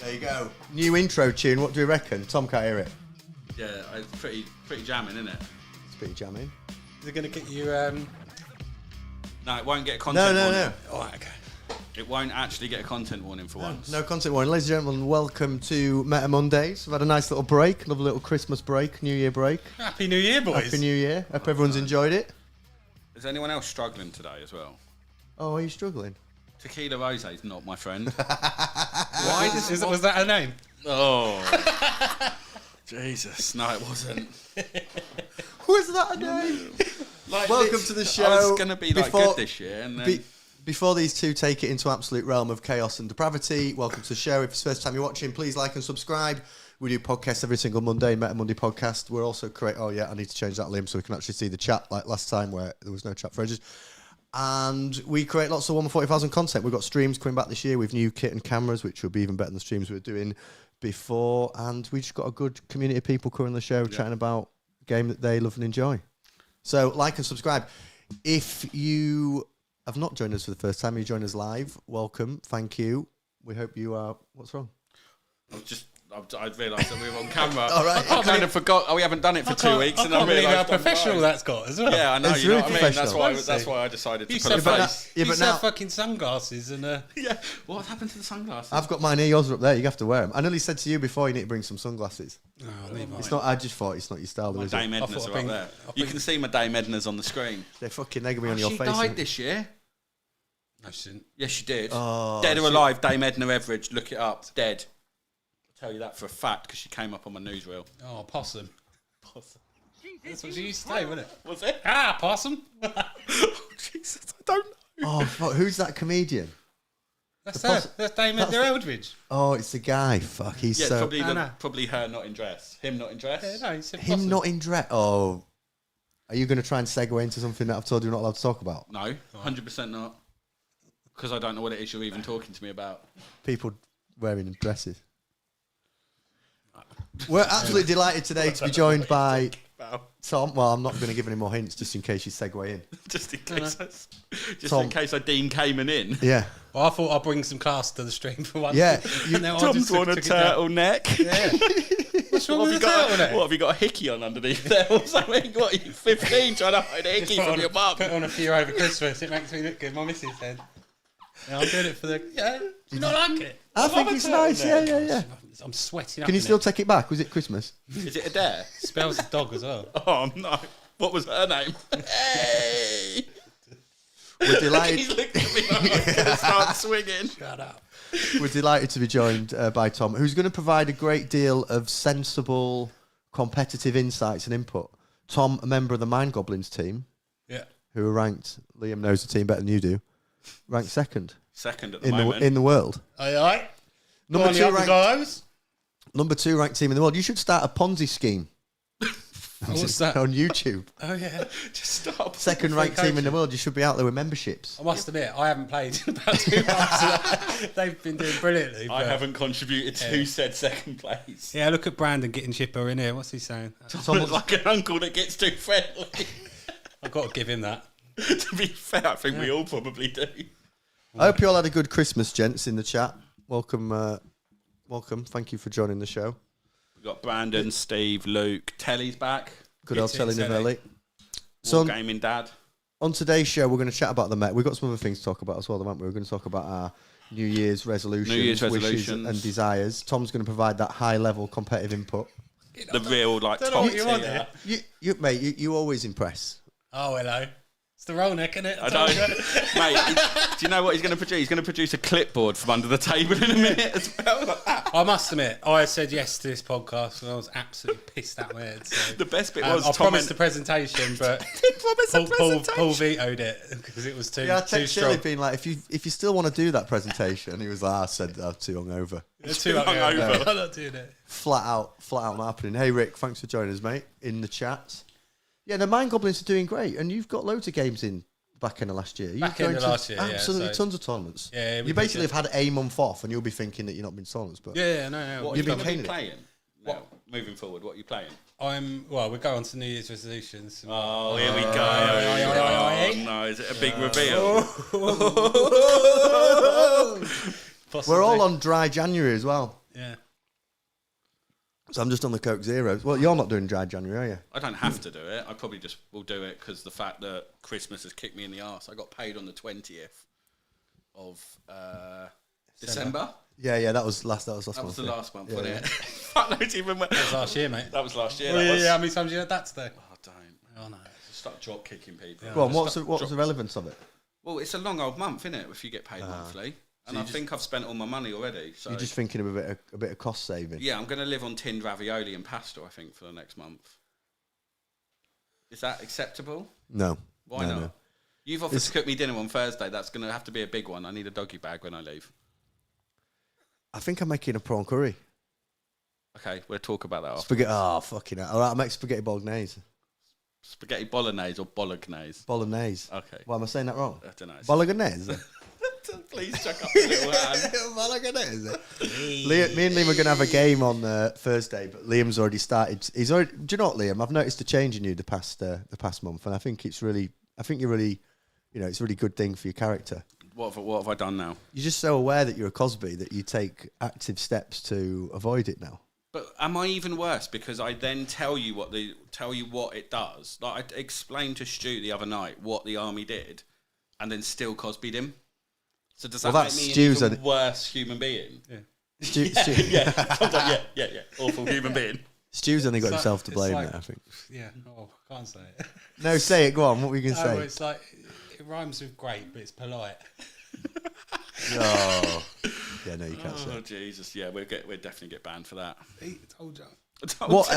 There you go. New intro tune. What do you reckon? Tom can't hear it. Yeah, it's pretty jamming, isn't it? It's pretty jamming. Is it going to get you... No, it won't get a content warning. No. Oh, okay. It won't actually get a content warning for once. No content warning. Ladies and gentlemen, welcome to Meta Mondays. We've had a nice little break, another little Christmas break, New Year break. Happy New Year, boys. Happy New Year. Hope everyone's enjoyed it. Is anyone else struggling today as well? Oh, are you struggling? Tequila Rose is not my friend. Why was that her name? Oh. Jesus. No, it wasn't. Was that a name? Welcome to the show. I was going to be good this year. And then... Before these two take it into absolute realm of chaos and depravity, welcome to the show. If it's the first time you're watching, please like and subscribe. We do podcasts every single Monday, Meta Monday podcast. We're also I need to change that, Liam, so we can actually see the chat like last time where there was no chat for ages. And we create lots of 140,000 content. We've got streams coming back this year with new kit and cameras, which will be even better than the streams we were doing before. And we just got a good community of people covering the show, chatting about a game that they love and enjoy. So like and subscribe. If you have not joined us for the first time, you join us live, welcome, thank you. We hope you are... What's wrong? I realised that we were on camera. All right. I kind of forgot. We haven't done it for 2 weeks. I can't believe how professional that's got as well. Yeah, I know. It's you know really what I mean? professional. That's why I decided to You put a said face. Yeah, you but said now- fucking sunglasses and... Yeah. What happened to the sunglasses? I've got mine here, yours are up there, you have to wear them. I nearly said to you before, you need to bring some sunglasses. Oh, leave It's not. I just thought it's not your style, though, My is it? Dame Edna's are up there. You can see my Dame Edna's on the screen. They're fucking negging me on your She face. died this year. No, she didn't. Yes, she did. Oh, Dead or alive, Dame Edna Everidge. Look it up. Dead. I'll tell you that for a fact because she came up on my newsreel. Oh, possum. That's what she used to say, wasn't it? Was it? Ah, possum. Oh, Jesus, I don't know. Oh, fuck, who's that comedian? That's her. That's Dame Edna Eldridge. Oh, it's the guy. Fuck, he's Yeah, so... probably her not in dress. Him not in dress. Yeah, no, he said Him possum. not in dress. Oh. Are you going to try and segue into something that I've told you you're not allowed to talk about? No, 100% not. Because I don't know what it is you're even talking to me about. People wearing dresses. We're absolutely delighted today to be joined by Tom. Well, I'm not going to give any more hints just in case you segue in. Just in case, Tom. in case I deem Cayman in. Yeah. Well, I thought I'd bring some class to the stream for once. Yeah. Tom's worn a turtleneck. Yeah. What's wrong with the turtleneck? What, have you got a hickey on underneath there or something? What, are you 15 trying to hide a hickey from your mum? Put on a few over Christmas. It makes me look good. My missus said. Yeah, I'm doing it for the... Yeah. Do you not like it? I think it's nice. Yeah. I'm sweating up. Can you still take it back? Was it Christmas? Is it a dare? Spells the dog as well. Oh, no. What was her name? Hey! We're delighted. He's looked at me like I'm going to start swinging. Shut up. We're delighted to be joined by Tom, who's going to provide a great deal of sensible, competitive insights and input. Tom, a member of the Mind Goblins team, who are ranked, Liam knows the team better than you do, ranked second. Second at the moment. In the world. Aye. Number two ranked team in the world. You should start a Ponzi scheme. What's that? On YouTube. Oh, yeah. Just stop. Second ranked team in the world. You should be out there with memberships. I must admit, I haven't played in about 2 months. They've been doing brilliantly. I haven't contributed to who said second place. Yeah, look at Brandon getting chipper in here. What's he saying? Tom looks like an uncle that gets too friendly. I've got to give him that. To be fair, I think we all probably do. I hope you all had a good Christmas, gents, in the chat. Welcome. Thank you for joining the show. We've got Brandon, Steve, Luke. Telly's back. Good old Telly Novelli. So, Gaming Dad. On today's show, we're going to chat about the Met. We've got some other things to talk about as well, haven't we? We're going to talk about our New Year's resolutions, wishes and desires. Tom's going to provide that high-level competitive input. The real, top tier. You always impress. Oh, hello. It's the roll neck, isn't it? I don't. Mate, do you know what he's going to produce? He's going to produce a clipboard from under the table in a minute as well. I must admit, I said yes to this podcast and I was absolutely pissed out my head. So. The best bit was I promised the presentation, but Paul vetoed it because it was too strong. Being like, if you still want to do that presentation, he was like, I said I'm too hungover. Too hungover. I'm not doing it. Flat out not happening. Hey Rick, thanks for joining us, mate, in the chat. Yeah, the Mind Goblins are doing great, and you've got loads of games in back in the last year. Absolutely tons of tournaments. Yeah, you basically have had a month off, and you'll be thinking that you're not been tournaments. But no. What you've been playing? What? Moving forward, what are you playing? We go on to New Year's resolutions. Oh, here we go. Oh, no, is it a big reveal? We're all on dry January as well. Yeah. So I'm just on the Coke Zeros. Well, you're not doing dry January, are you? I don't have to do it. I probably just will do it because the fact that Christmas has kicked me in the arse. I got paid on the 20th of December. Yeah, that was last month. That was the last month, Yeah, wasn't yeah. it? Fuck knows even when. That was last year, mate. That was last year. Well, that was... How many times you had that today? Oh, don't. Oh, no. Start drop kicking people. Go on, Just what was stop- the relevance of it? Well, it's a long old month, isn't it? If you get paid monthly, and I think I've spent all my money already. So You're just thinking of a bit of cost saving. yeah, I'm going to live on tinned ravioli and pasta. I think for the next month. Is that acceptable? No. Why No, not? no. You've offered to cook me dinner on Thursday. That's going to have to be a big one. I need a doggy bag when I leave. I think I'm making a prawn curry. Okay, we'll talk about that after. Spaghetti. Oh, fucking hell. All right, I'll make spaghetti bolognese. Spaghetti bolognese or bolognese? Bolognese. Okay. Why am I saying that wrong? I don't know. Bolognese. Please chuck up a little hand. Bolognese. Me and Liam are going to have a game on Thursday, but Liam's already started. Do you know what, Liam? I've noticed a change in you the past month, and I think you're really, it's a really good thing for your character. What have I done now? You're just so aware that you're a Cosby that you take active steps to avoid it now. But am I even worse because I then tell you what it does? Like I explained to Stu the other night what the army did, and then still Cosby'd him. So does that make me an even worse human being? Yeah. Stu, yeah. Awful human being. Stu's only got It's himself like- to it's blame like- there, I think. Yeah. Oh, I can't say it. No, say it. Go on. What were you going to No, say? it's like, it rhymes with great, but it's polite. Oh. Yeah, no, you can't say Oh it. Jesus! Yeah, we'll definitely get banned for that. I told you. What?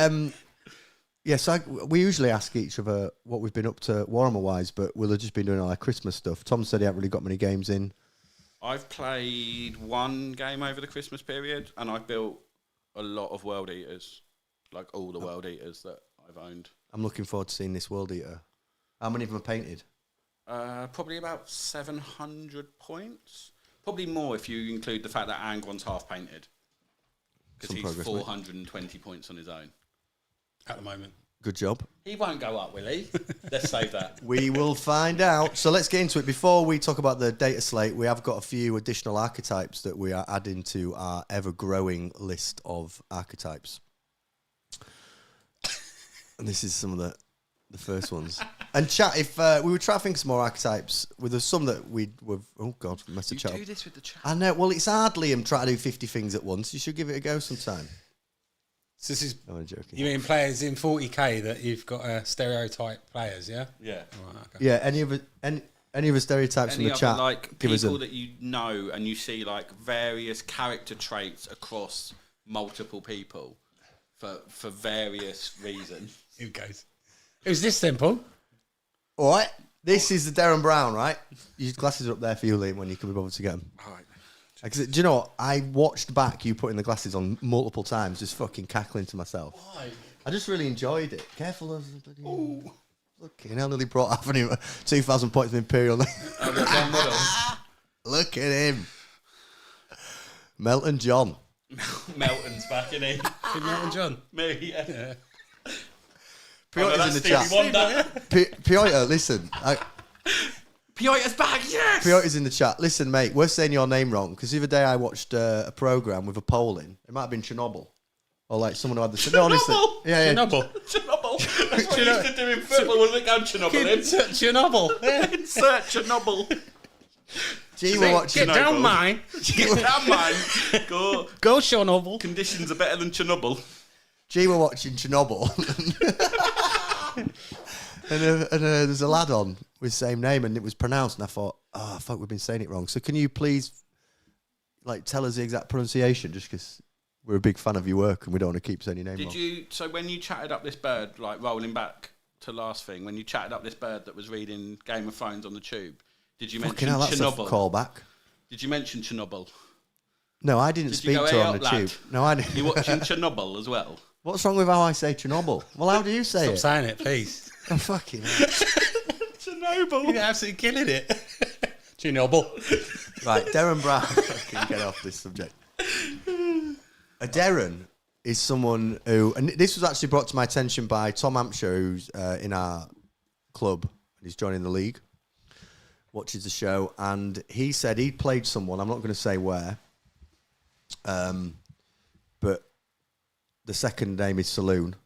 Yeah, so we usually ask each other what we've been up to Warhammer-wise, but we'll have just been doing all our Christmas stuff. Tom said he hadn't really got many games in. I've played one game over the Christmas period, and I've built a lot of World Eaters, like all the World Eaters that I've owned. I'm looking forward to seeing this World Eater. How many of them are painted? Probably about 700 points. Probably more if you include the fact that Angron's half painted. Because Some he's progress, mate. 420 points on his own. At the moment. Good job. He won't go up, will he? Let's save that. We will find out. So let's get into it. Before we talk about the data slate, we have got a few additional archetypes that we are adding to our ever-growing list of archetypes. And this is some of the first ones. And chat, if we would try to think of some more archetypes, with some that we were... Oh, God, messed the You chat do up. this with the chat. I know. Well, it's hard, Liam, trying to do 50 things at once. You should give it a go sometime. So this is, No, I'm joking. you mean players in 40k that you've got stereotype players, yeah? Yeah. Right, okay. Yeah, any other stereotypes Any in the other, chat? like, give us people a... that you know and you see, like, various character traits across multiple people for various reasons. Who goes? Who's this then, Paul? All right. This is the Darren Brown, right? Your glasses are up there for you, Liam, when you can be bothered to get them. All right. Do you know what? I watched back you putting the glasses on multiple times, just fucking cackling to myself. Why? I just really enjoyed it. Careful. Fucking hell, nearly brought half an 2,000 points of Imperial. Look at him. Melton John. Melton's back in here. Big Melton John. Me, yeah. Yeah. Piotr's in the chat. Wonder. Piotr, listen. Piotr's back, yes! Piotr's in the chat. Listen, mate, we're saying your name wrong because the other day I watched a programme with a poll in. It might have been Chernobyl. Or like someone who had the... No, honestly. Yeah. Chernobyl. Chernobyl. That's what you used to do in football, wasn't it? Go Chernobyl in. Chernobyl. Insert Chernobyl. Gee, we're watching... Get down mine. Get down, man. Go. Go Chernobyl. Conditions are better than Chernobyl. Gee, we're watching Chernobyl. and there's a lad on with the same name and it was pronounced and I thought, oh, fuck, we've been saying it wrong. So can you please like tell us the exact pronunciation just because we're a big fan of your work and we don't want to keep saying your name wrong. So when you chatted up this bird, like rolling back to last thing, when you chatted up this bird that was reading Game of Thrones on the tube, did you mention Fucking hell, that's Chernobyl? a callback. Did you mention Chernobyl? No, I didn't Did speak you go, to "Hey her on up, the lad"? tube. No, I didn't. You watching Chernobyl as well? What's wrong with how I say Chernobyl? Well, how do you say Stop it? saying it, please. Oh, fucking hell. Chernobyl. You're absolutely killing it. Chernobyl. Right, Darren Brown. Fucking get off this subject. A Darren is someone who, and this was actually brought to my attention by Tom Hampshire, who's in our club. He's joining the league, watches the show, and he said he'd played someone, I'm not going to say where, The second name is Saloon.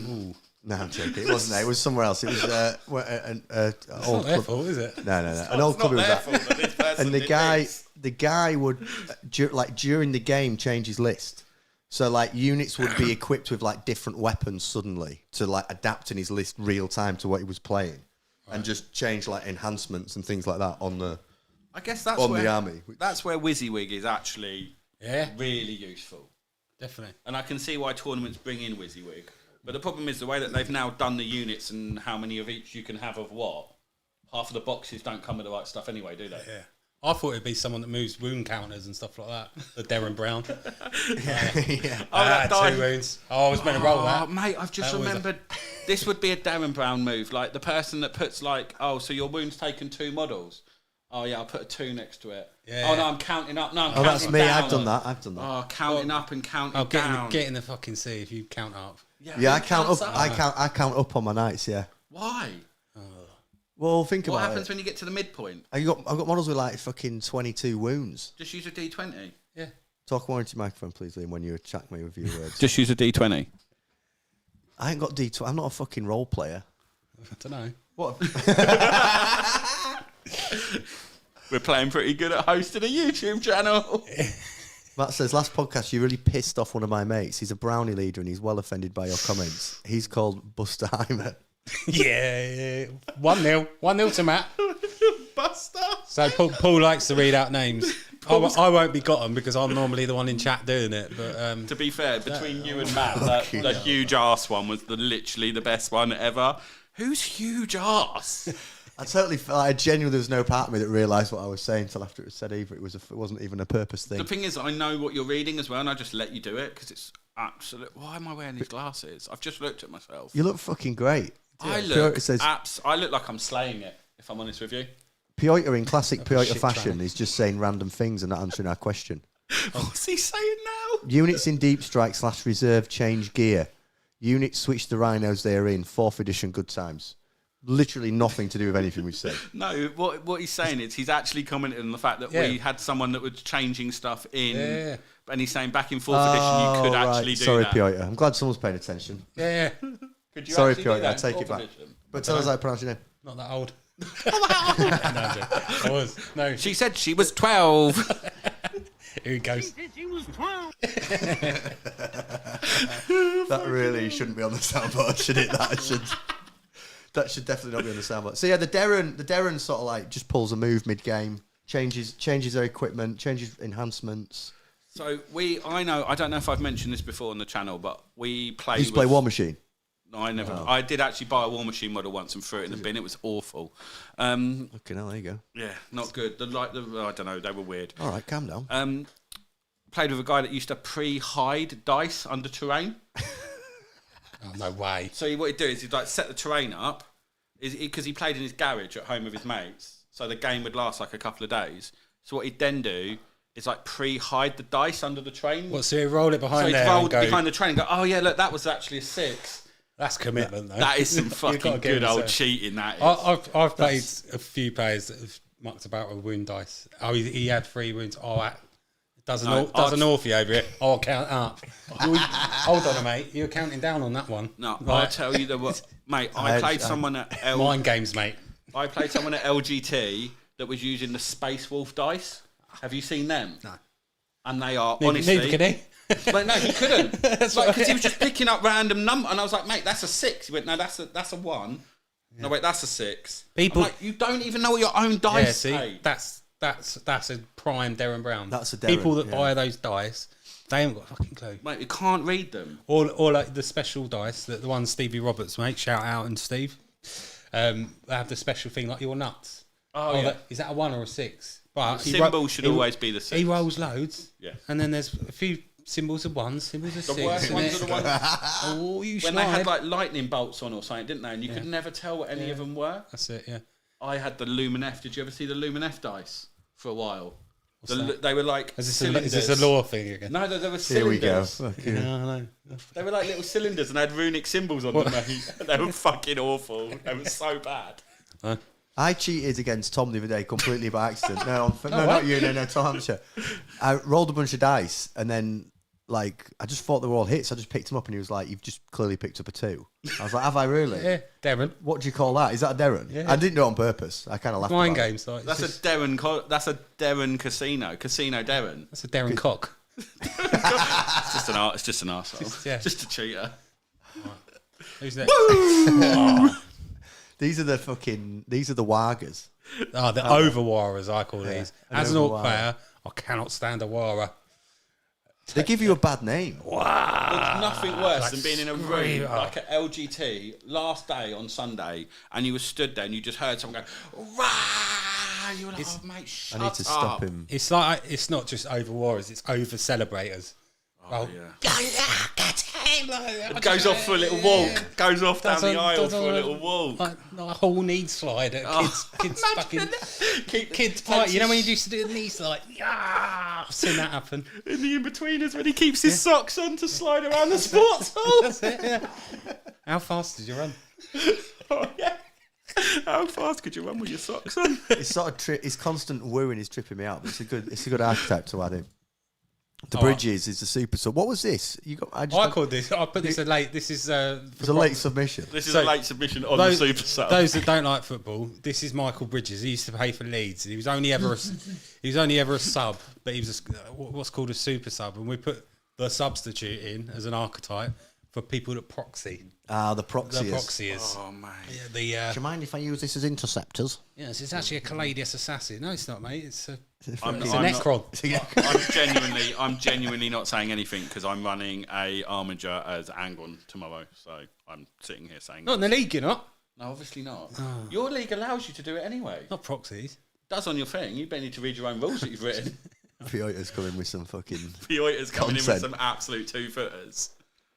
Ooh. No, I'm joking. It wasn't there. It was somewhere else. It was an It's old not their club. fault, is it? No. An old club. It was that. And the the guy would during the game change his list. So like units would be equipped with like different weapons suddenly to like adapt in his list real time to what he was playing, and just change like enhancements and things like that on the. I guess that's on where, the army. That's where WYSIWYG is actually really useful. Definitely. And I can see why tournaments bring in WYSIWYG. But the problem is the way that they've now done the units and how many of each you can have of what. Half of the boxes don't come with the right stuff anyway, do they? Yeah. I thought it'd be someone that moves wound counters and stuff like that. The Darren Brown. Yeah. I had 2 wounds. Oh, I was meant to roll that. Oh, mate, I've just remembered. This would be a Darren Brown move. Like the person that puts like, oh, so your wound's taken 2 models. Oh, yeah, I'll put a 2 next to it. Yeah. Oh, no, I'm counting up. No, I'm counting that's me. down. I've done that. Oh, counting up and counting down. Get in the fucking sea if you count up. Yeah, I count up. I count up on my nights. Yeah. Why? Well, think about it. What happens when you get to the midpoint? I've got models with like fucking 22 wounds. Just use a D20. Yeah. Talk more into your microphone, please, Liam, when you attack me with your words. Just use a D20. I ain't got D20. I'm not a fucking role player. I don't know. What? We're playing pretty good at hosting a YouTube channel. Matt says, last podcast, you really pissed off one of my mates. He's a brownie leader and he's well offended by your comments. He's called Buster Heimer. Yeah. 1-0. 1-0 to Matt. Buster. So Paul likes to read out names. I won't be got them because I'm normally the one in chat doing it. But to be fair, between you and Matt, the huge ass one was literally the best one ever. Who's huge ass? I genuinely, there was no part of me that realised what I was saying until after it was said either. It wasn't even a purpose thing. The thing is, I know what you're reading as well, and I just let you do it because it's absolute. Why am I wearing these glasses? I've just looked at myself. You look fucking great. I look like I'm slaying it, if I'm honest with you. Piotr, in classic Piotr fashion, is just saying random things and not answering our question. What's he saying now? Units in Deep Strike / Reserve change gear. Units switch the rhinos they are in. 4th edition, good times. Literally nothing to do with anything we've said. No, what he's saying is he's actually commented on the fact that we had someone that was changing stuff in, and he's saying back in 4th edition you could actually do Sorry, that. Piotr. I'm glad someone's paying attention. Yeah. Could you Sorry, actually do Piotr, I that take in it back. 4th edition? But tell us how to pronounce your name. Not that old. No, I was. No. She said she was 12. Here he goes. That really shouldn't be on the soundboard, should it? That should definitely not be on the soundboard. So yeah, the Darren sort of like just pulls a move mid-game, changes their equipment, changes enhancements. So I don't know if I've mentioned this before on the channel, but we play. You used to play War Machine? No, I never. Oh. I did actually buy a War Machine model once and threw it in the bin. It was awful. Okay, now there you go. Yeah, not good. I don't know. They were weird. All right, calm down. Played with a guy that used to pre-hide dice under terrain. Oh, no way. So what he'd do is he'd like set the terrain up, because he played in his garage at home with his mates. So the game would last like a couple of days. So what he'd then do is like pre-hide the dice under the train. What? So he'd roll it behind there. So he'd roll behind the train and go, oh yeah, look, that was actually a 6. That's commitment, though. That is some fucking good old cheating. That is. I've played a few players that have mucked about with wound dice. Oh, he had 3 wounds. Oh, that does an Orphy over here. I'll count up. Hold on, mate. You're counting down on that one. No, right. I'll tell you mate. I played someone at mind games, mate. I played someone at LGT that was using the Space Wolf dice. Have you seen them? No. And they are honestly. Neither can he. But no, he couldn't. Because he was just picking up random number, and I was like, "Mate, that's a 6." He went, "No, that's a 1." Yeah. No, wait, that's a 6. People, I'm like, you don't even know what your own dice say. That's a prime Darren Brown. That's a Darren. People that buy those dice, they haven't got a fucking clue. Mate, you can't read them. Or like the special dice, the ones Stevie Roberts, mate. Shout out and Steve. They have the special thing like your nuts. Oh yeah. Is that a 1 or a 6? But the symbol should always be the 6. He rolls loads. Yeah. And then there's a few symbols of 1, symbols of 6. The worst ones are the ones. Oh, you when they had like lightning bolts on or something, didn't they? And you could never tell what any of them were. That's it. Yeah. I had the Lumen F. Did you ever see the Lumen F dice for a while? They were like is this a lore thing again? No, they were cylinders. Here we go. Yeah, I know. They were like little cylinders and they had runic symbols on them. They were fucking awful. They were so bad. I cheated against Tom the other day completely by accident. No, not you. No, Tom Hampshire. I rolled a bunch of dice and then like, I just thought they were all hits. I just picked them up and he was like, you've just clearly picked up a 2. I was like, have I really? Yeah, Darren. What do you call that? Is that a Darren? Yeah. I didn't do it on purpose. I kind of laughed Mind about it. games. Like, That's a Darren casino. Casino Darren. That's a Darren cock. It's just an arsehole. Just a cheater. Who's next? These are the Wargers. Oh, the overwarers, I call these. As an orc overwar. player, I cannot stand a warer. They give you a bad name. There's nothing worse Like than being in a room screamer. like at LGT last day on Sunday, and you were stood there and you just heard someone go, "Rah!" You were like, "Oh, mate, shut I need to stop up." him. It's like it's not just overwarers; it's over celebrators. Oh, yeah. It Goes off for a little walk. Goes off down the aisle for a little walk. Like a whole knee slide at kids fucking kids party. You know when you used to do the knee slide? Yeah, I've seen that happen. In the in-betweeners when he keeps his socks on to slide around the sports hall. That's it. Yeah. How fast did you run? Oh, yeah. How fast could you run with your socks on? It's sort of his constant wooing is tripping me out, but it's a good archetype to add in. The Bridges is the super sub. What was this? I called this. I put this a late. This is it's a late submission. This is a late submission on the Super Sub. Those that don't like football, this is Michael Bridges. He used to play for Leeds. He was only ever a sub, but he was what's called a super sub, and we put the substitute in as an archetype for people that proxy. The proxies. The proxies. Oh, mate. Yeah, Do you mind if I use this as interceptors? yes, it's actually a Caladius assassin. No, it's not, mate. It's a I'm Necron. I'm genuinely not saying anything because I'm running a Armiger as Angon tomorrow, so I'm sitting here saying Not in the league, you're not. no, obviously not. Your league allows you to do it anyway. Not proxies. That's on your thing. You better need to read your own rules that you've written. Piota's coming with some fucking... Piota's coming in with Content. some absolute 2-footers.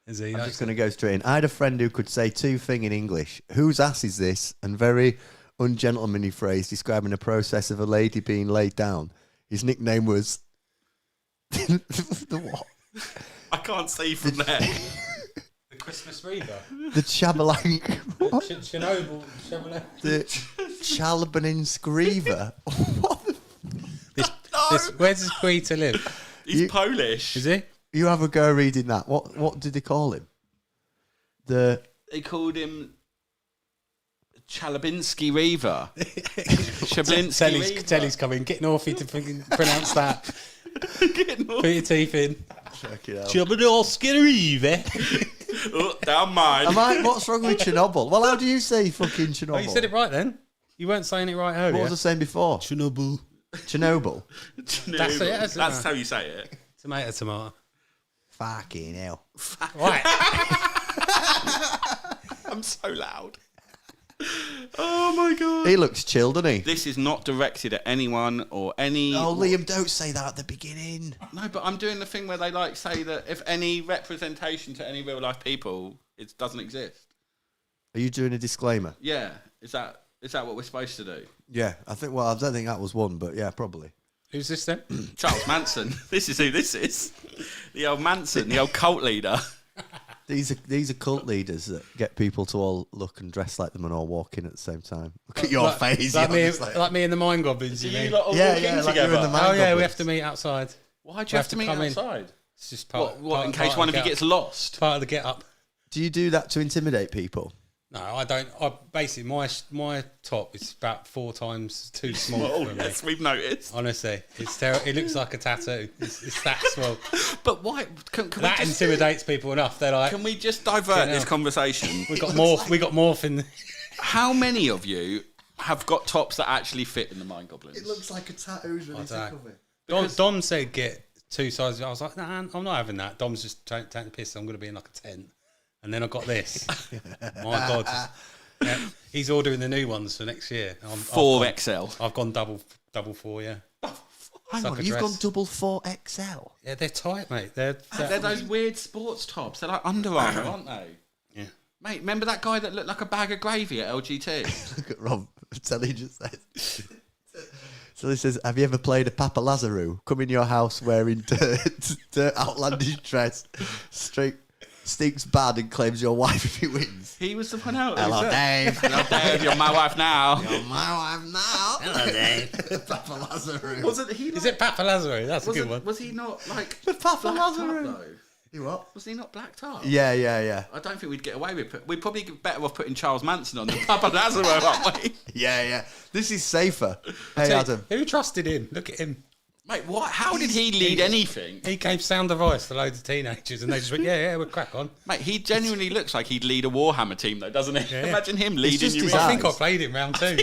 Is he? I'm just going to go straight in. I had a friend who could say 2 things in English. Whose ass is this? And very ungentlemanly phrase describing the process of a lady being laid down. His nickname was... the what? I can't see from there. The Christmas Reaver. The Chabalank... Chernobyl. The Chalabanin Screever. What the... Where does Quita live? He's Polish. Is he? You have a go reading that. What did they call him? They called him Chalabinsky Reaver. Chablinsky Reaver. Telly's coming. Get Northy to pronounce that. Put your teeth in. Check it out. Chablinsky Reaver. Oh, down mine. What's wrong with Chernobyl? Well, how do you say fucking Chernobyl? Oh, you said it right then. You weren't saying it right earlier. What was I saying before? Chernobyl. Chernobyl. That's how you say it. Tomato. Fucking hell. Right. I'm so loud. Oh my god. He looks chilled, doesn't he? This is not directed at anyone or any... Oh, Liam, don't say that at the beginning. No, but I'm doing the thing where they like say that if any representation to any real life people, it doesn't exist. Are you doing a disclaimer? Yeah. Is that what we're supposed to do? Yeah, I don't think that was one, but yeah, probably. Who's this then? Charles Manson. This is who this is. The old Manson, the old cult leader. These are cult leaders that get people to all look and dress like them and all walk in at the same time. Look at your face. Like me and the Mind Goblins, you mean? lot all walk in like together? you're in the Mind Oh yeah, we Goblins. have to meet outside. Why'd you have to meet come in. outside? It's just part. What in case one of you gets lost? part of the get up. Do you do that to intimidate people? No, I don't. Basically, my top is about 4 times too small Oh, for yes, me. we've noticed. Honestly, it's terrible. It looks like a tattoo. It's that small. But why? Can That we just, intimidates people enough. They're like, can we just divert this hell. conversation? we got morph in. How many of you have got tops that actually fit in the Mind Goblins? like a tattoo. Dom said get 2 sizes. I was like, nah, I'm not having that. Dom's just taking the piss. I'm going to be in like a tent. And then I got this. My God. Yeah, he's ordering the new ones for next year. 4XL. I've gone double 4, yeah. Hang Like on, a you've dress. gone double 4XL. Yeah, they're tight, mate. They're those weird sports tops. They're like Under Armour, aren't they? Yeah. Mate, remember that guy that looked like a bag of gravy at LGT? Look at Rob. Telly just said. So this says, have you ever played a Papa Lazarou? Come in your house wearing dirt outlandish dress, straight stinks bad and claims your wife if he wins. He was the one out. Hello, Dave. Hello, Dave. You're my wife now. You're my wife now. Hello, Dave. Papa Lazarou. Was it he? Is it Papa Lazaro? That's a good one. Was he not like The Papa blacked up, Lazarou. though? You what? Was he not blacked up? Yeah. I don't think we'd get away with it. We'd probably get better off putting Charles Manson on than Papa Nazaro, aren't we? Yeah. This is safer. Hey, Adam. Who trusted him? Look at him. Mate, what? How did he lead anything? He gave sound advice to loads of teenagers and they just went, yeah, we'll crack on. Mate, he genuinely looks like he'd lead a Warhammer team, though, doesn't he? Yeah. Imagine him leading just you. his I eyes. think I played him round 2.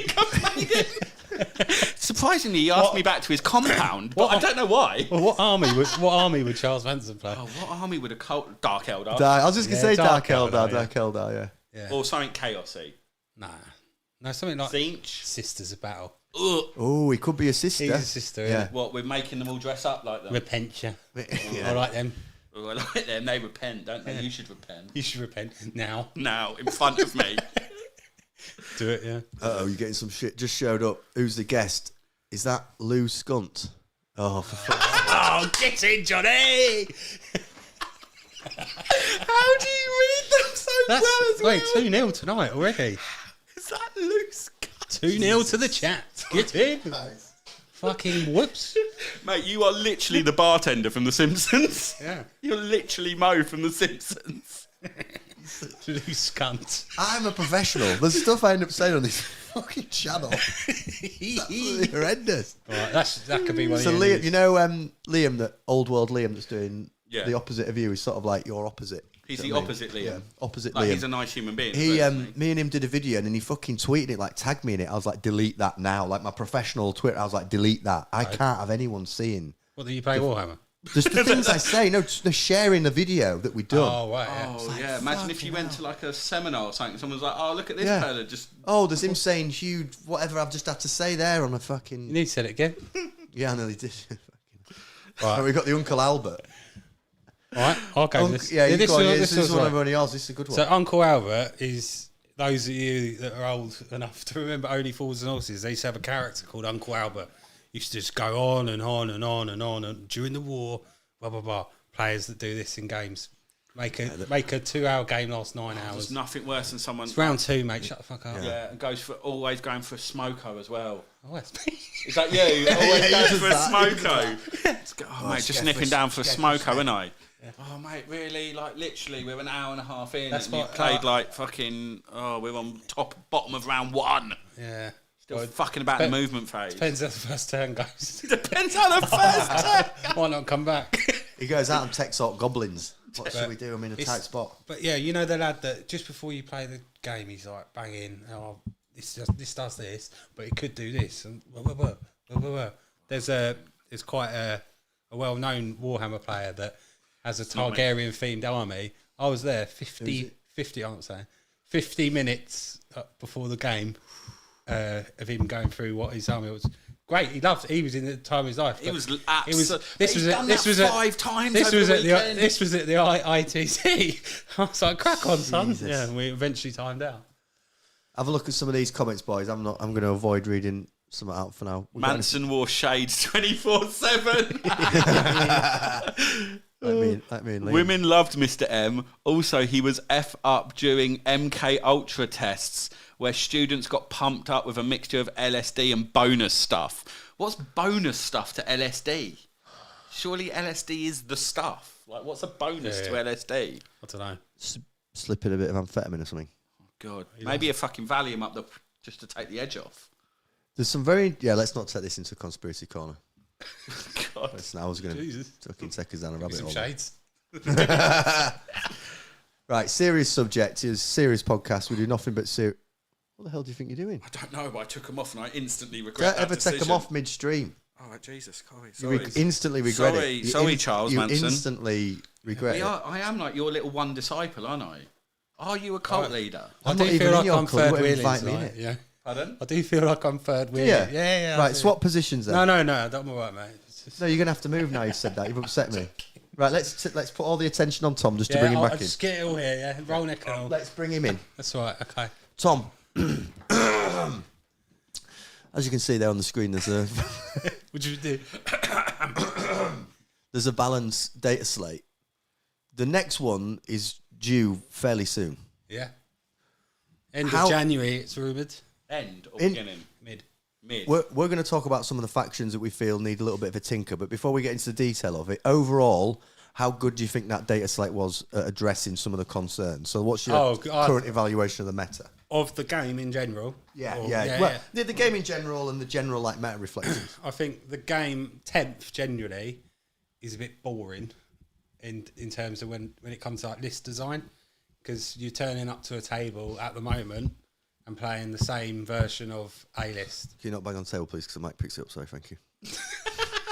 Surprisingly, he asked me back to his compound, but I don't know why. Well, what army would Charles Manson play? Oh, what army would a cult... Dark Eldar? I was just going to say Dark Dark Eldar. Eldar, Dark Eldar, Yeah. Or something chaosy? Nah. No, something like Tzeentch? Sisters of Battle. Ugh. Oh, he could be a sister. He's a sister, Yeah. yeah. What, we're making them all dress up like them? Repentia. Yeah. I like them. Oh, I like them. They repent, don't they? Yeah. You should repent. You should repent now. Now, in front of me. Do it, yeah. Uh-oh, you're getting some shit. Just showed up. Who's the guest? Is that Lou Skunt? Oh, for fuck's sake. Oh, get in, Johnny! How do you read them so well as well? Wait, 2-0 tonight already. Is that loose? 2-0 to the chat. Get in. Fucking whoops. Mate, you are literally the bartender from The Simpsons. Yeah. You're literally Mo from The Simpsons. Loose cunt. I'm a professional. The stuff I end up saying on this fucking channel is absolutely horrendous. Right, that could be one So of Liam, you know Liam, that old world Liam that's doing Yeah. the opposite of you. He's sort of like your opposite. He's Do the you know what I mean? opposite Liam. Yeah, opposite Like, Liam. he's a nice human being. He, personally. me and him did a video, and then he fucking tweeted it, like tagged me in it. I was like, delete that now. Like my professional Twitter, I was like, delete that. I can't have anyone seeing. What, do you play Warhammer? Just the things I say. No, just the sharing the video that we done. Oh, right, yeah. Oh, yeah. Imagine if you went to like a seminar or something. Someone's like, oh, look at this Yeah. fella. Just Oh, there's him saying huge whatever I've just had to say there on a You fucking. need to say it again. Yeah, I nearly did. Right. Oh, we got the Uncle Albert. All right, I'll go with this. Yeah, this go on, was- this is was one right. of only yours. This is a good one. So Uncle Albert is, those of you that are old enough to remember Only Fools and Horses, they used to have a character called Uncle Albert. Used to just go on and on and on and on, and during the war, blah blah blah. Players that do this in games make a 2-hour game last 9 there's hours. nothing worse than someone. It's round 2, mate. Shut the fuck up. Yeah, and goes for always going for a smoko as well. Oh, that's me. Is that you? Always he going does for a that, he does smoko. Oh, mate, just nipping down for a smoko, isn't I? Oh, mate, really? Like, literally, we're an hour and a half in. That's and you what- played like fucking. Oh, we're on bottom of round 1. Yeah. Still Well, fucking about the movement phase. Depends how the first turn goes. Depends how the first turn. Why not come back? He goes out and takes out goblins. What should we do? I'm in a It's- tight spot. But yeah, you know the lad that just before you play the game, he's like banging. Oh, this does this, but it could do this. And blah, blah, blah, blah, blah, blah. There's quite a well-known Warhammer player that has a Targaryen themed army. I was there 50 minutes before the game of him going through what his army was. Great, he was in the time of his life. He was This He's was done this that was at 5 times. this over was the at the weekend. this was at the ITC. I was like, crack on, son. Jesus. Yeah, and we eventually timed out. Have a look at some of these comments, boys. I'm going to avoid reading some out for now. We got Manson wore shades 24/7. anything- let me and Liam. Women loved Mr. M. Also, he was F up during MK Ultra tests, where students got pumped up with a mixture of LSD and bonus stuff. What's bonus stuff to LSD? Surely LSD is the stuff. Like, what's a bonus to LSD? I don't know. Slip in a bit of amphetamine or something. God, maybe a fucking Valium up just to take the edge off. There's some very... Yeah, let's not take this into conspiracy corner. God. Listen, I was going to Jesus. fucking take us down a rabbit Some hole. shades. Right, serious subject. It's a serious podcast. We do nothing but serious... What the hell do you think you're doing? I don't know, but I took them off and I instantly regret Don't ever decision. take them off midstream. Oh, Jesus, sorry. You instantly regret it. Sorry, Charles you Manson. instantly regret it. I am like your little one disciple, aren't I? Are you a cult leader? I I'm do not even feel in like your I'm club. You third won't wheeling invite me in tonight. it. Yeah. Pardon? I do feel like I'm third wheeling. Yeah. Yeah. I Right, do. swap positions then. No, I'm all right, mate. It's just- No, you're going to have to move now you've said that. You've upset me. Right, let's put all the attention on Tom just to bring him I'll back in. just get it all here, yeah. Roll neck and all. Let's bring him in. That's all right, okay. Tom. As you can see there on the screen, there's a What'd you do? there's a balanced data slate. The next one is due fairly soon. Yeah. End How- of January, it's rumoured. End or In- beginning? Mid. Mid. We're going to talk about some of the factions that we feel need a little bit of a tinker, but before we get into the detail of it, overall, how good do you think that data slate was at addressing some of the concerns? So what's your current evaluation of the meta? Of the game in general? The game in general and the general like meta reflections. I think the game 10th generally is a bit boring in terms of when it comes to like list design, because you're turning up to a table at the moment and playing the same version of a list. Can you not bang on the table, please, because the mic picks it up. Sorry, thank you.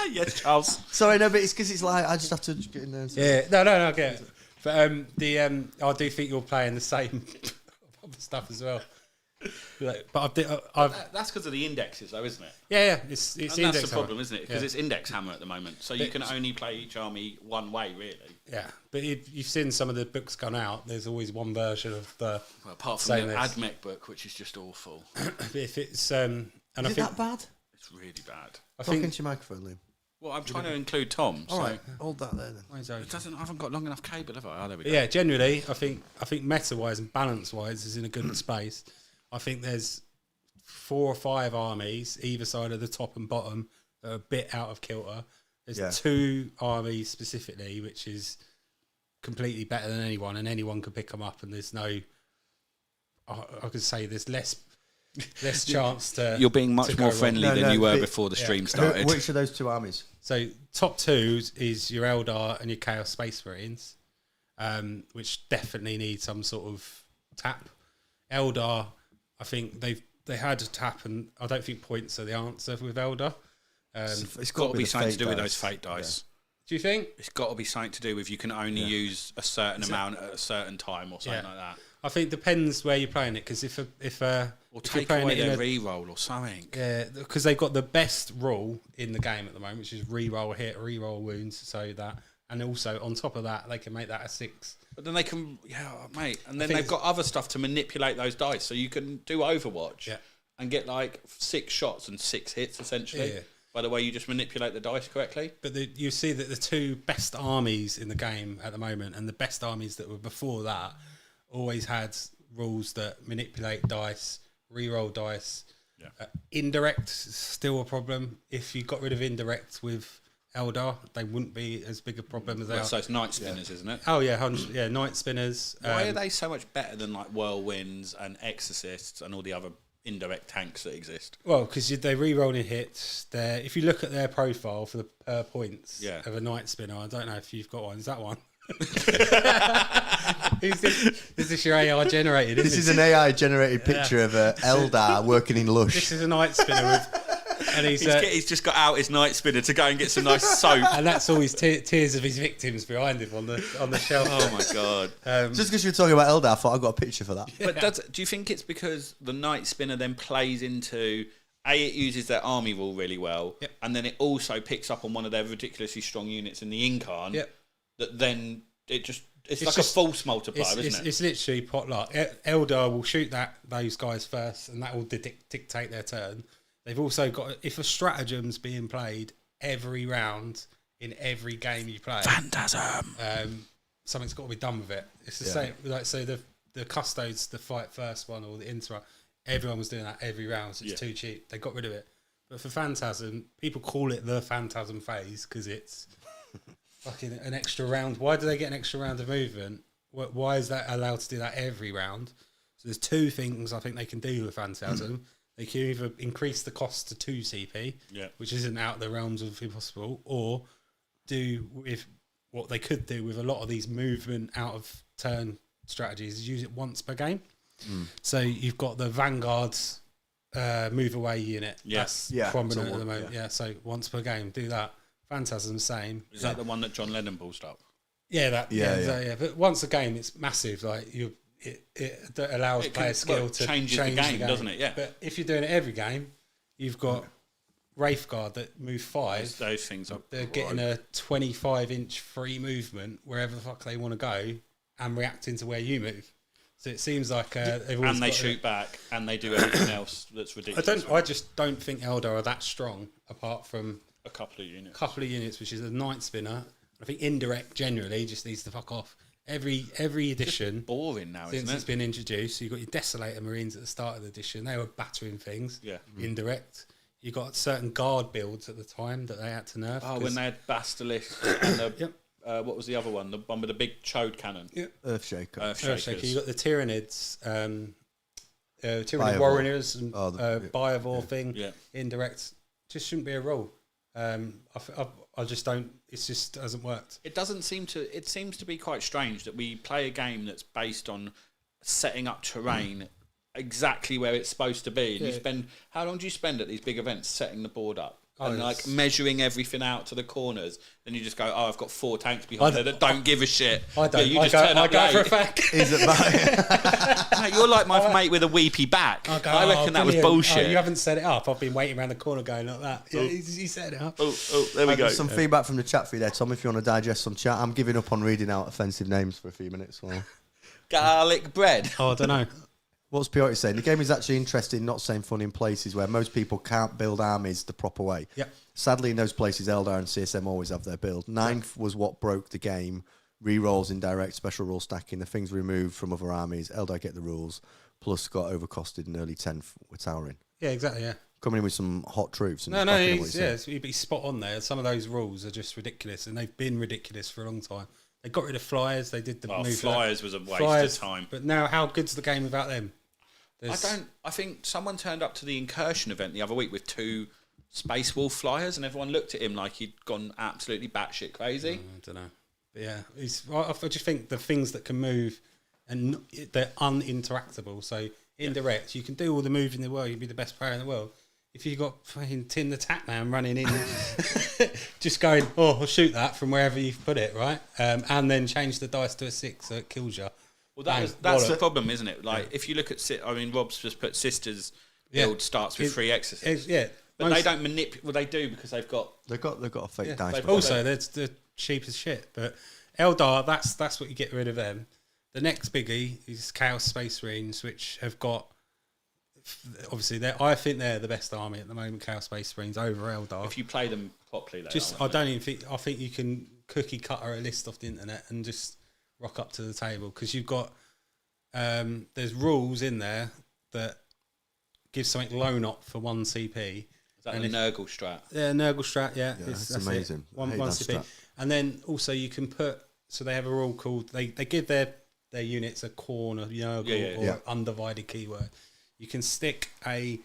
Yes, Charles. Sorry, no, but it's because it's like I just have to get in there. And I get it. But I do think you're playing the same other stuff as well. But that's because of the indexes, though, isn't it? Yeah, it's and index that's the problem, isn't it? Because it's index hammer at the moment, so you can only play each army one way, really. Yeah, but you've seen some of the books gone out. There's always one version of the. Well, apart from the AdMech book, which is just awful. If it's is it that bad? It's really bad. Talk into your microphone, Liam. Well, I'm trying to include Tom. All right, hold that there. Then. I haven't got long enough cable, have I? Oh, there we go. Yeah, generally, I think meta-wise and balance-wise is in a good space. I think there's 4 or 5 armies either side of the top and bottom that are a bit out of kilter. There's 2 armies specifically which is completely better than anyone, and anyone can pick them up. And there's no, I could say there's less chance to. You're being much more friendly than you were before the stream started. Which are those 2 armies? So top 2 is your Eldar and your Chaos Space Marines, which definitely need some sort of tap. Eldar, I think they had a tap, and I don't think points are the answer with Eldar. It's got to be something to do with those fate dice. Do you think? It's got to be something to do with you can only use a certain amount at a certain time or something like that. I think it depends where you're playing it, because if take away their re-roll or something. Yeah, because they've got the best rule in the game at the moment, which is re-roll hit, re-roll wounds, so that, and also on top of that, they can make that a 6. But then they can, mate, and then they've got other stuff to manipulate those dice, so you can do Overwatch and get like 6 shots and 6 hits essentially. Yeah. By the way, you just manipulate the dice correctly. But you see that the 2 best armies in the game at the moment, and the best armies that were before that, always had rules that manipulate dice, re-roll dice. Yeah. Indirect is still a problem. If you got rid of indirect with Eldar, they wouldn't be as big a problem as they are. So it's Night Spinners, isn't it? Oh yeah, Night Spinners. Why are they so much better than like Whirlwinds and Exorcists and all the other indirect tanks that exist? Well, because they re-roll in hits. If you look at their profile for the points of a Night Spinner, I don't know if you've got one. Is that one? Is this your AI generated? This is an AI generated picture of Eldar working in Lush. This is a Night Spinner and he's just got out his Night Spinner to go and get some nice soap, and that's all his tears of his victims behind him on the shelf. Oh my god! Just because you were talking about Eldar, I thought I got a picture for that. But do you think it's because the Night Spinner then plays into it uses their army rule really well, and then it also picks up on one of their ridiculously strong units in the Incarn? Yep. That then it's like a false multiplier, isn't it? It's literally potluck. Eldar will shoot those guys first, and that will dictate their turn. They've also got, if a stratagem's being played every round in every game you play, Phantasm. Something's got to be done with it. It's the same. Like, so the Custodes, the fight first one, or the Inter, everyone was doing that every round. So it's too cheap. They got rid of it. But for Phantasm, people call it the Phantasm phase because it's fucking an extra round. Why do they get an extra round of movement? Why is that allowed to do that every round? So there's 2 things I think they can do with Phantasm. They can either increase the cost to 2 CP, which isn't out of the realms of impossible, or do with what they could do with a lot of these movement out of turn strategies is use it once per game. So you've got the Vanguard's move away unit. Yes. Prominent at the moment. Yeah, so once per game, do that. Phantasm, same. Is that the one that John Lennon ballsed up? Yeah, but once a game, it's massive. Like it allows player skill to change the game, doesn't it? Yeah. But if you're doing it every game, you've got Wraithguard that move 5. Those things are. They're getting a 25-inch free movement wherever the fuck they want to go and reacting to where you move. So it seems like they've always and they shoot back and they do everything else that's ridiculous. I just don't think Eldar are that strong apart from a couple of units, which is a Night Spinner. I think indirect generally just needs to fuck off. Every edition, boring now, since it's been introduced. So you've got your Desolator Marines at the start of the edition. They were battering things. Yeah, indirect. You got certain guard builds at the time that they had to nerf. Oh, when they had Basilisk and the what was the other one? The one with the big chode cannon. Yeah. Earthshaker. Earthshakers. You got the Tyranids, Tyrannid Biovore. Warriors, and the Biovore thing. Yeah. Indirect. Just shouldn't be a rule. I just don't. It just hasn't worked. It doesn't seem to. It seems to be quite strange that we play a game that's based on setting up terrain exactly where it's supposed to be. And you spend how long do you spend at these big events setting the board up? And like measuring everything out to the corners, and you just go, "Oh, I've got 4 tanks behind there that don't give a shit." I don't. Yeah, you I just go, turn up I go late. for a fact. Is it mate? Mate, you're like my mate with a weepy back. I reckon that was bullshit. Oh, you haven't set it up. I've been waiting around the corner going like that. Yeah, he set it up. Oh, there we go. Some feedback from the chat feed there, Tom. If you want to digest some chat, I'm giving up on reading out offensive names for a few minutes. Well. Garlic bread. Oh, I don't know. What's Piotr saying? The game is actually interesting, not saying fun in places where most people can't build armies the proper way. Yep. Sadly, in those places, Eldar and CSM always have their build. Ninth was what broke the game. Rerolls, indirect, special rule stacking, the things removed from other armies. Eldar get the rules, plus got overcosted in early 10th with towering. Yeah, exactly, yeah. Coming in with some hot troops. And He's spot on there. Some of those rules are just ridiculous, and they've been ridiculous for a long time. They got rid of flyers. They did the move. Flyers was a waste of time. But now, how good's the game without them? I think someone turned up to the incursion event the other week with 2 Space Wolf flyers, and everyone looked at him like he'd gone absolutely batshit crazy. I don't know. But yeah, I just think the things that can move and they're uninteractable. So indirect, you can do all the moves in the world. You'd be the best player in the world. If you got fucking Tim the Tack Man running in, just going, I'll shoot that from wherever you've put it, right? And then change the dice to a 6 so it kills you. Well, that's the problem, isn't it? Like, if you look at, Rob's just put Sisters build starts with 3 exorcists. But they don't manipulate. Well, they do because they've got a fake dice. Also, they're cheap as shit. But Eldar, that's what you get rid of them. The next biggie is Chaos Space Marines, which have got obviously I think they're the best army at the moment. Chaos Space Marines over Eldar. If you play them properly, I don't even think. I think you can cookie cutter a list off the internet and just rock up to the table because you've got there's rules in there that give something loan op for 1 CP. Is that the Nurgle strat? Yeah, Nurgle strat. Yeah, that's amazing. One CP, and then also you can put. So they have a rule called they give their units a corner Nurgle or undivided keyword. You can stick a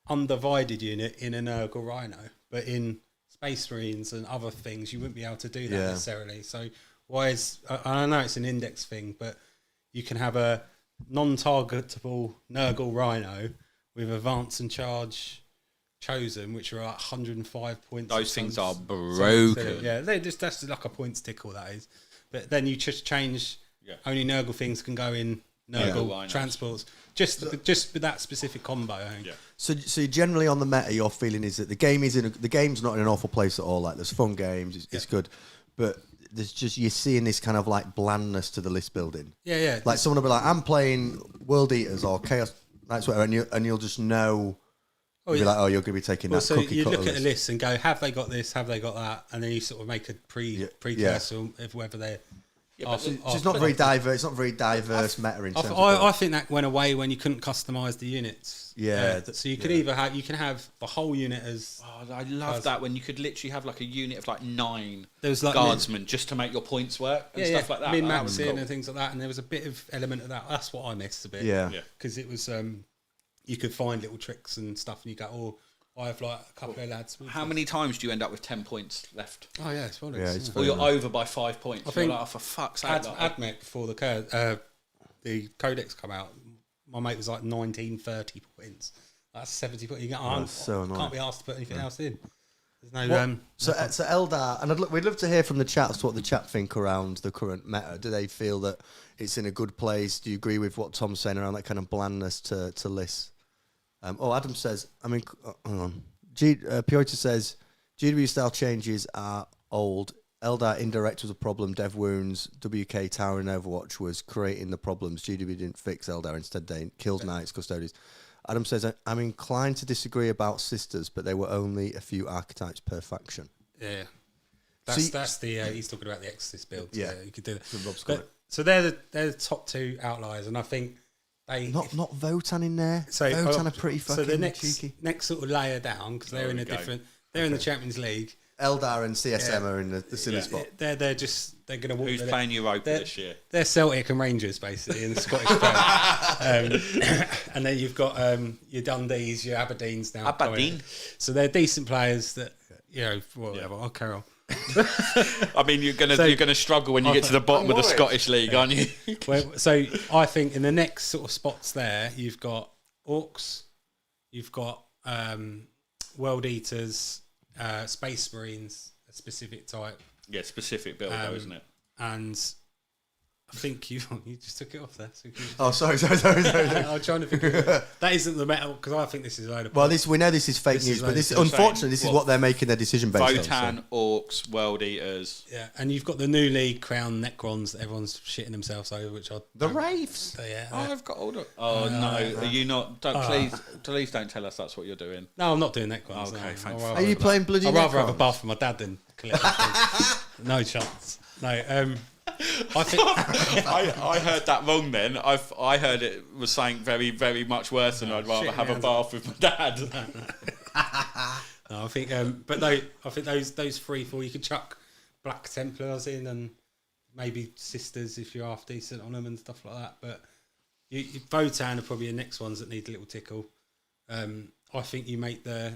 undivided unit in a Nurgle Rhino, but in Space Marines and other things you wouldn't be able to do that necessarily. So I know it's an index thing, but you can have a non-targetable Nurgle Rhino with advance and charge chosen, which are like 105 points. Those things are broken. Yeah, that's like a points tickle, that is. But then you just change. Only Nurgle things can go in Nurgle transports. Just with that specific combo. I think. Yeah. So generally on the meta, your feeling is that the game's not in an awful place at all. Like there's fun games, it's good, but there's just you're seeing this kind of like blandness to the list building. Yeah. Like someone will be like, I'm playing World Eaters or Chaos Knights, whatever, and you'll just know. You'll be like, you're going to be taking that. So cookie you cutter look at list. a list and go, have they got this? Have they got that? And then you sort of make a precursor of whether they're. It's not very diverse. It's not very diverse meta in terms of I think that went away when you couldn't customise the units. So you could either have the whole unit as. Oh, I love that when you could literally have like a unit of like 9 there was like guardsmen just to make your points work and stuff like that. Min-maxing and things like that, and there was a bit of element of that. That's what I missed a bit. Yeah. Because it was you could find little tricks and stuff, and you go, I have like a couple of lads. How many times do you end up with 10 points left? Oh yeah, it's fun. Or you're over by 5 points. I think you're like, for fuck's sake. Admech before the codex come out, my mate was like 1930 points. That's 70 points. You go, can't be asked to put anything else in. There's no. So Eldar, and we'd love to hear from the chat what the chat think around the current meta. Do they feel that it's in a good place? Do you agree with what Tom's saying around that kind of blandness to lists? Adam says, hang on. Piotr says, GW style changes are old. Eldar indirect was a problem. Dev wounds, WK Tower in Overwatch was creating the problems. GW didn't fix Eldar. Instead, they killed Knights, Custodians. Adam says, I'm inclined to disagree about Sisters, but there were only a few archetypes per faction. Yeah. That's the he's talking about the Exorcist build. Yeah, you could do that. So they're the top 2 outliers, and I think not Votan in there. So Votan are pretty fucking cheeky. So the next sort of layer down because they're in a different. They're in the Champions League. Eldar and CSM are in the silly spot. They're going to walk. Who's playing Europa this year? They're Celtic and Rangers basically in the Scottish Premier. And then you've got your Dundees, your Aberdeens now. Aberdeen. So they're decent players that whatever. I'll carry on. I mean, you're gonna struggle when you get to the bottom of the Scottish League, aren't you? So I think in the next sort of spots there, you've got Orcs, you've got World Eaters, Space Marines, a specific type. Yeah, specific build though, isn't it? And I think you just took it off there. Oh, sorry. I'm trying to figure that isn't the metal, because I think this is a load of... Well, we know this is fake news, but unfortunately, this is what they're making their decision based on. Votan, Orcs, World Eaters. Yeah, and you've got the new league, Crown Necrons, that everyone's shitting themselves over, which are... The Wraiths? So, yeah. I've got all the... Oh, no. Are you not... Please don't tell us that's what you're doing. No, I'm not doing Necrons. Okay, thanks. Are you playing bloody I'd rather Necrons? have a bath for my dad than collect that. No chance. No, I think I heard that wrong then. I heard it was saying very, very much worse than I'd rather have a bath with my dad. No, I think, but no, I think those 3-4 you could chuck Black Templars in and maybe Sisters if you're half decent on them and stuff like that. But Votan are probably the next ones that need a little tickle. I think you make because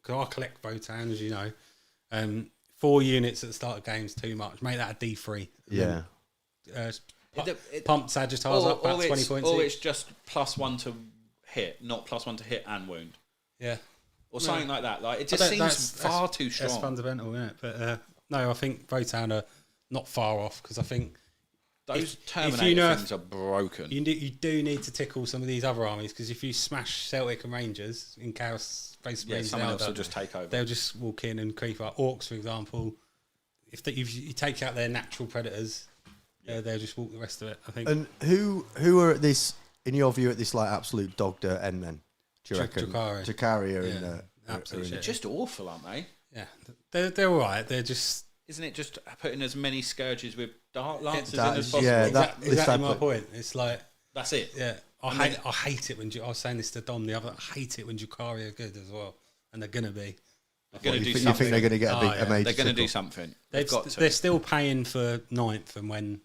I collect Votan, as you know. 4 units at the start of games too much. Make that a D3. Yeah. Pump Sagittars up about 20 points. Or it's just +1 to hit, not +1 to hit and wound. Yeah. Or something like that. Like, it just seems far too strong. That's fundamental, isn't it? But no, I think Votan are not far off, because I think those Terminator things are broken. You do need to tickle some of these other armies, because if you smash Celtic and Rangers in Chaos Space Marines, someone else will just take over. They'll just walk in and creep up. Orcs, for example, if you take out their natural predators, they'll just walk the rest of it, I think. And who are at this, in your view, at this like absolute dog dirt end then? Do you reckon? Jakari are in there. Absolutely. They're just awful, aren't they? Yeah. They're all right. They're just... Isn't it just putting as many scourges with dart lancers in as possible? Yeah, exactly my point. It's like... That's it. Yeah. I hate it when I was saying this to Dom the other. I hate it when Jakari are good as well, and they're gonna be. You think they're going to get a major? They're going to do something. They're still paying for 9th, and when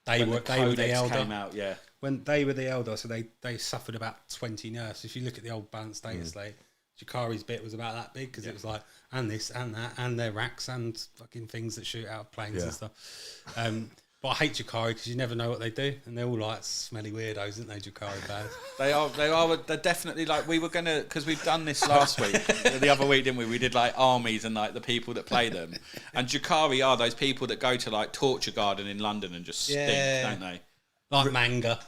they were the Elder, came out, when they were the Elder, so they suffered about 20 nerfs. If you look at the old balanced data slate, Jakari's bit was about that big, because it was like, and this and that, and their racks and fucking things that shoot out of planes and stuff. But I hate Jakari because you never know what they do, and they're all like smelly weirdos, aren't they, Jakari players? They are. They're definitely like, we were gonna, because we've done this last week, the other week, didn't we? We did like armies and like the people that play them, and Jakari are those people that go to like Torture Garden in London and just stink, don't they? Like manga.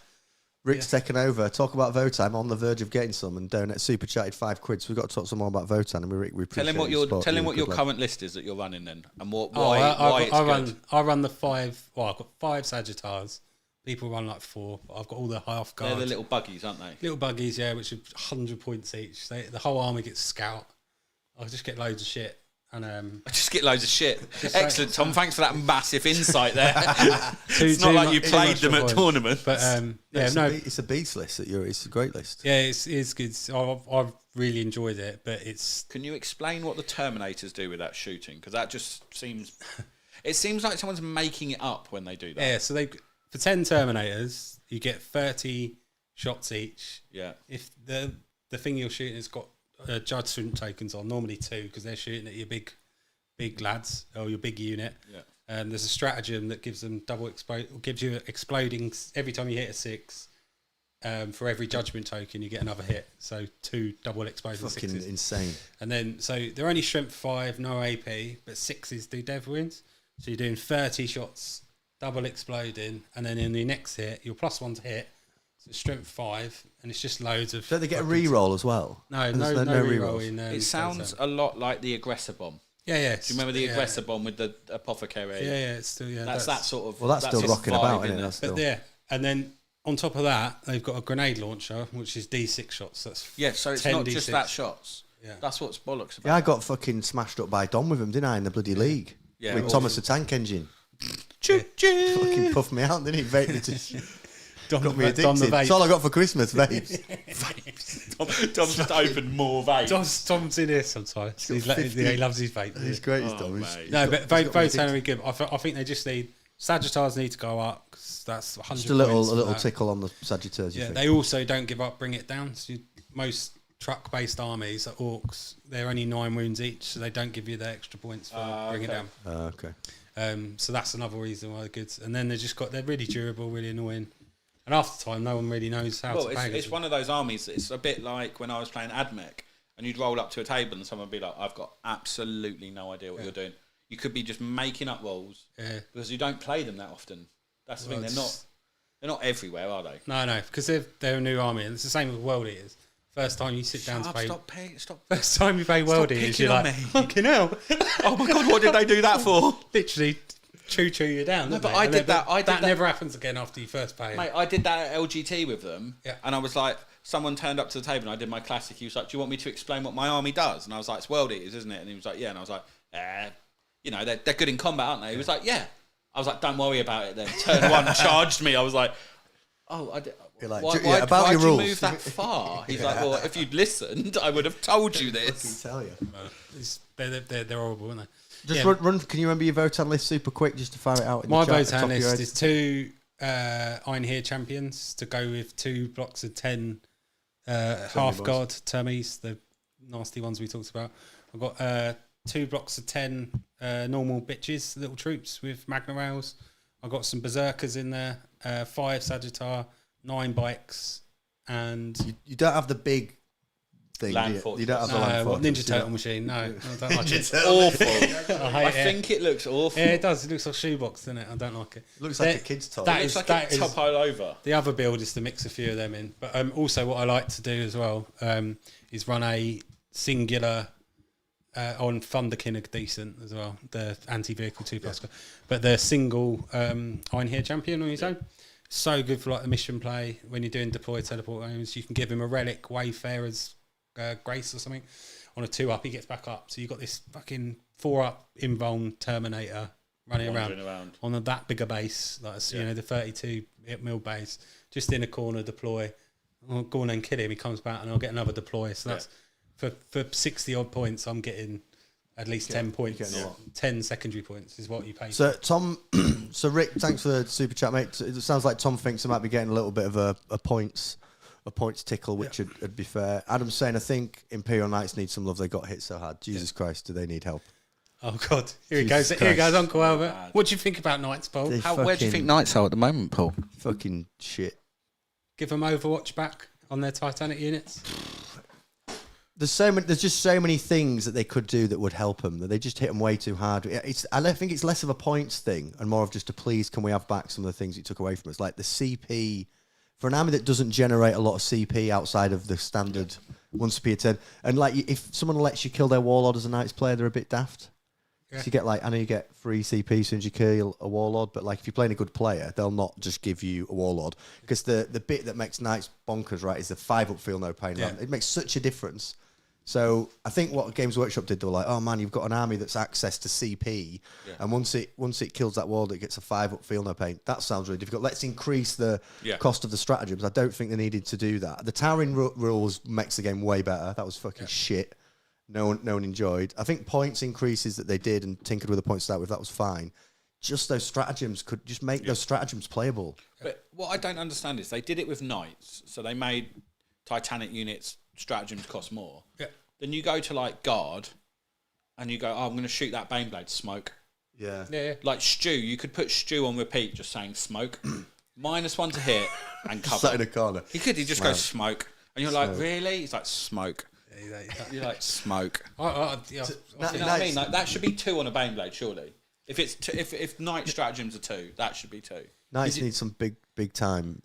Rick's taken over. Talk about Votan. I'm on the verge of getting some, and donate super chatted £5. So we've got to talk some more about Votan. And we tell him what your current list is that you're running then, and why it's good. I run the 5. Well, I've got 5 Sagittars. People run like 4. But I've got all the half guards. They're the little buggies, aren't they? Little buggies, yeah, which are 100 points each. The whole army gets scout. I just get loads of shit. And I just get loads of shit. Excellent, Tom. Thanks for that massive insight there. It's not like you played them at tournaments. But it's a beast list. It's a great list. Yeah, it's good. I've really enjoyed it. But it's... Can you explain what the Terminators do with that shooting? Because that just seems... It seems like someone's making it up when they do that. Yeah, so for 10 Terminators, you get 30 shots each. Yeah. If the thing you're shooting has got judgment tokens on, normally 2, because they're shooting at your big lads or your big unit. Yeah. There's a stratagem that gives them gives you exploding every time you hit a 6. For every judgment token, you get another hit. So 2 double exploding fucking 6s. Insane. And then so they're only strength 5, no AP, but 6s do dev wins. So you're doing 30 shots, double exploding, and then in the next hit, you're +1 to hit. So strength 5, and it's just loads of... Don't they get a re-roll as well? No re-roll in... it sounds a lot like the Aggressor Bomb. Yeah. Do you remember the Aggressor Bomb with the Apothecary? Yeah, it's still... Yeah, that's that sort of... Well, that's still rocking about, isn't it? But yeah, and then on top of that, they've got a grenade launcher, which is D6 shots. That's so it's not just that shots. Yeah. That's what's bollocks about. Yeah, I got fucking smashed up by Dom with him, didn't I, in the bloody league? Yeah. With Thomas the Tank Engine. Fucking puffed me out, didn't he? Got me addicted. That's all I got for Christmas, vapes. Tom's just opened more vapes. Tom's in here sometimes. He loves his vape. He's great. He's No, but vape are good. I think they just need Sagittars need to go up. 'Cause that's 100 just a little tickle on the Sagittars. Yeah, they also don't give up. Bring it down. So most truck-based armies, like orcs, they're only 9 wounds each, so they don't give you the extra points for bring it down. Okay. So that's another reason why they're good. And then they're really durable, really annoying. And after time, no one really knows how to bag it. It's one of those armies. It's a bit like when I was playing Admech, and you'd roll up to a table and someone would be like, "I've got absolutely no idea what you're doing." You could be just making up walls because you don't play them that often. That's the thing. They're not everywhere, are they? No, because they're a new army, and it's the same with World Eaters. First time you sit down to play. Stop. First time you play World Eaters, you're like, fucking hell. Oh my God, what did they do that for? Literally chew you down. No, but I did that. That never happens again after you first play. Mate, I did that at LGT with them, and I was like, someone turned up to the table and I did my classic. He was like, "Do you want me to explain what my army does?" And I was like, "It's World Eaters, isn't it?" And he was like, "Yeah." And I was like, they're good in combat, aren't they? He was like, "Yeah." I was like, "Don't worry about it then." Turn 1 charged me. I was like, "Oh, I did." Like, why'd you move that far? He's like, "Well, if you'd listened, I would have told you this." I can tell you. They're horrible, aren't they? Just run. Can you remember your Votan list super quick, just to fire it out? My Votan list is 2 Iron Here champions to go with 2 blocks of 10 half guard Termies, the nasty ones we talked about. I've got 2 blocks of 10 normal bitches, little troops with Magna Rails. I've got some Berserkers in there, 5 Sagittar, 9 bikes, and you don't have the big thing. You don't have the land Ninja Turtle machine. No, I don't like it. It's awful. I think it looks awful. Yeah, it does. It looks like a shoebox, doesn't it? I don't like it. Looks like a kid's toy. It looks like a top all over. The other build is to mix a few of them in. But also what I like to do as well is run a singular on Thunderkin are decent as well. The anti-vehicle 2+. But the single Iron Here champion on his own. So good for like the mission play when you're doing deploy teleport aims. You can give him a relic Wayfarer's Grace or something on a 2-up. He gets back up. So you've got this fucking 4-up invuln Terminator running around on that bigger base, like the 32 mil base, just in a corner deploy. I'll go on and kill him. He comes back and I'll get another deploy. So that's for 60 odd points. I'm getting at least 10 points. 10 secondary points is what you pay. So Tom, Rick, thanks for the super chat, mate. It sounds like Tom thinks I might be getting a little bit of a points tickle, which would be fair. Adam's saying, I think Imperial Knights need some love. They got hit so hard. Jesus Christ, do they need help? Oh God, here he goes. Here goes Uncle Albert. What do you think about Knights, Paul? Where do you think Knights are at the moment, Paul? Fucking shit. Give them Overwatch back on their Titanic units. There's just so many things that they could do that would help them. That they just hit them way too hard. I think it's less of a points thing and more of just a please, can we have back some of the things you took away from us, like the CP for an army that doesn't generate a lot of CP outside of the standard 1 CP a turn. And like, if someone lets you kill their Warlord as a Knights player, they're a bit daft. Yeah. So you get I know you get free CP as soon as you kill a Warlord, but like if you're playing a good player, they'll not just give you a Warlord, because the bit that makes Knights bonkers, right, is the 5-up feel no pain. Yeah. It makes such a difference. So I think what Games Workshop did, they were like, oh man, you've got an army that's access to CP, and once it kills that Warlord, it gets a 5-up feel no pain. That sounds really difficult. Let's increase the cost of the stratagems. I don't think they needed to do that. The towering rules makes the game way better. That was fucking shit. No one enjoyed. I think points increases that they did and tinkered with the points to start with, that was fine. Just those stratagems could just make those stratagems playable. But what I don't understand is they did it with Knights, so they made Titanic units stratagems cost more. Yeah. Then you go to like Guard, and you go, oh, I'm going to shoot that Baneblade, smoke. Yeah. Like Stew, you could put Stew on repeat, just saying smoke. -1 to hit and cover. Sat in a corner. He just goes smoke, and you're like, really? He's like smoke. You're like smoke. You know what I mean? Like, that should be 2 on a Baneblade, surely. If it's if Knight stratagems are 2, that should be 2. Knights need some big time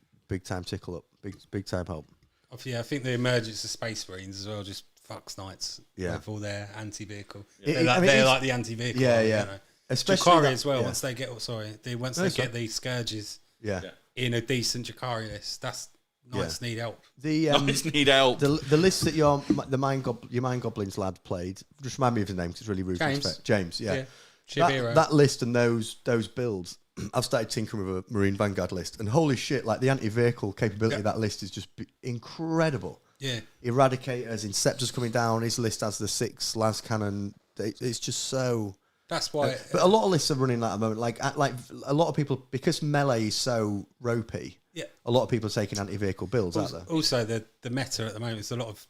tickle up, big time help. I think the emergence of Space Marines as well just fucks Knights. Yeah, with all their anti-vehicle. Yeah. They're like the anti-vehicle. Yeah. You know. Especially Jakari as well. Once they get get the Scourges. Yeah. In a decent Jakari list, that's Knights need help. Knights need help. The list that your Mind Goblins lad played, just remind me of his name because it's really rude. James. Yeah. That list and those builds, I've started tinkering with a Marine Vanguard list, and holy shit, like the anti-vehicle capability of that list is just incredible. Eradicators, Inceptors coming down. His list has the 6 las cannon. It's just so. That's why. But a lot of lists are running that at the moment. Like a lot of people, because melee is so ropey. Yeah. A lot of people are taking anti-vehicle builds, aren't there? Also, the meta at the moment is a lot of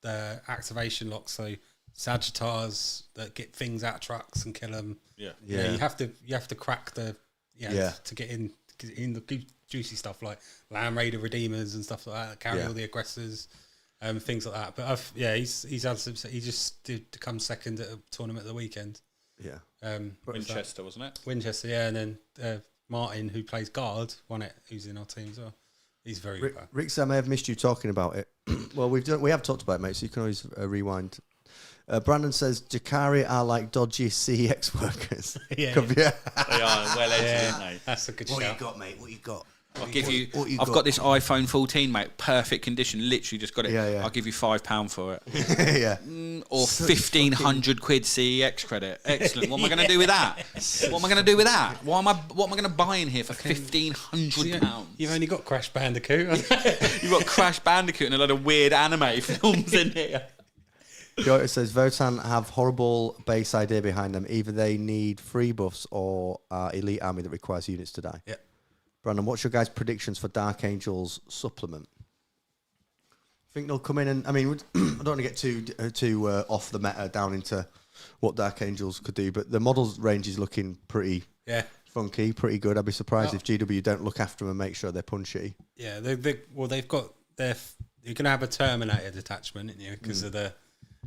the activation locks. So Sagittars that get things out of trucks and kill them. Yeah. You have to crack the to get in the juicy stuff like Land Raider Redeemers and stuff like that carry all the aggressors, things like that. But he's had some. He just did come second at a tournament at the weekend. Yeah. Winchester, wasn't it? Winchester, yeah, and then Martin, who plays guard, won it. Who's in our team as well. He's very good. Rick, I may have missed you talking about it. Well, we have talked about it, mate. So you can always rewind. Brandon says Jakari are like dodgy CEX workers. They are well edged, aren't they? That's a good shout. What you got, mate? What you got? I've got this iPhone 14, mate. Perfect condition. Literally just got it. Yeah. I'll give you £5 for it. Yeah. Or 1,500 quid CEX credit. Excellent. What am I going to do with that? What am I going to do with that? What am I going to buy in here for £1,500? You've only got Crash Bandicoot. You've got Crash Bandicoot and a lot of weird anime films in here. It says Votan have horrible base idea behind them. Either they need free buffs or elite army that requires units to die. Yeah. Brandon, what's your guys' predictions for Dark Angels supplement? I think they'll come in and, I mean, I don't want to get too off the meta down into what Dark Angels could do, but the models range is looking pretty funky, pretty good. I'd be surprised if GW don't look after them and make sure they're punchy. Yeah, they've got you're going to have a Terminator detachment, aren't you? Because of the,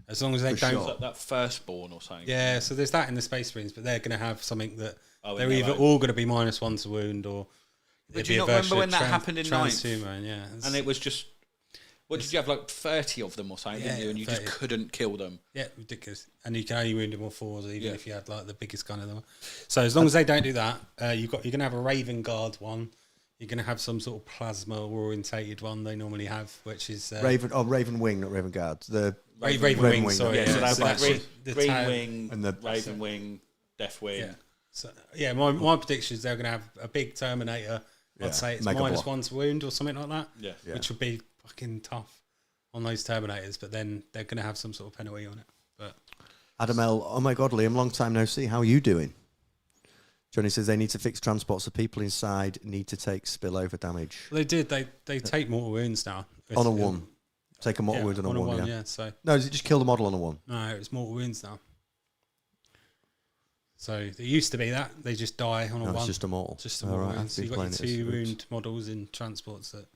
as long as they don't. Like that Firstborn or something. Yeah, so there's that in the Space Marines, but they're going to have something that they're either all going to be -1 to wound or. But do you not remember when that happened in Ninth? Yeah, and it was just, what did you have, like 30 of them or something, didn't you? And you 30. Just couldn't kill them. Yeah, ridiculous. And you can only wound them on 4s, even if you had like the biggest gun of them. So as long as they don't do that, you're going to have a Raven Guard one. You're going to have some sort of plasma orientated one they normally have, which is Raven Wing, not Raven Guard. The Raven Wing. Sorry, yeah. So that's like Green Wing and the Raven Wing, Death Wing. Yeah. So my prediction is they're going to have a big Terminator. I'd say it's -1 to wound or something like that. Yeah. Which would be fucking tough on those Terminators, but then they're going to have some sort of penalty on it. But Adam L, oh my God, Liam, long time no see. How are you doing? Johnny says they need to fix transport so people inside need to take spillover damage. Well, they did. They take mortal wounds now. On a 1. Take a mortal wound on a 1, yeah. So no, does it just kill the model on a 1? No, it's mortal wounds now. So it used to be that they just die on a 1. It's just a mortal. Just a mortal. Right, so you've got your 2 wound models in transports that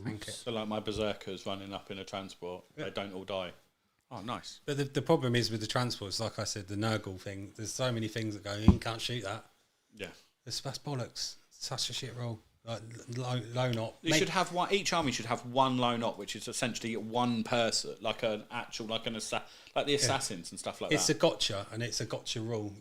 tank it. So like my berserkers running up in a transport, they don't all die. Oh, nice. But the problem is with the transports, like I said, the Nurgle thing. There's so many things that go. You can't shoot that. Yeah, that's bollocks. Such a shit roll. Like lone op. Should have one. Each army should have one lone op, which is essentially one person, like the assassins and stuff like that. It's a gotcha, and it's a gotcha rule.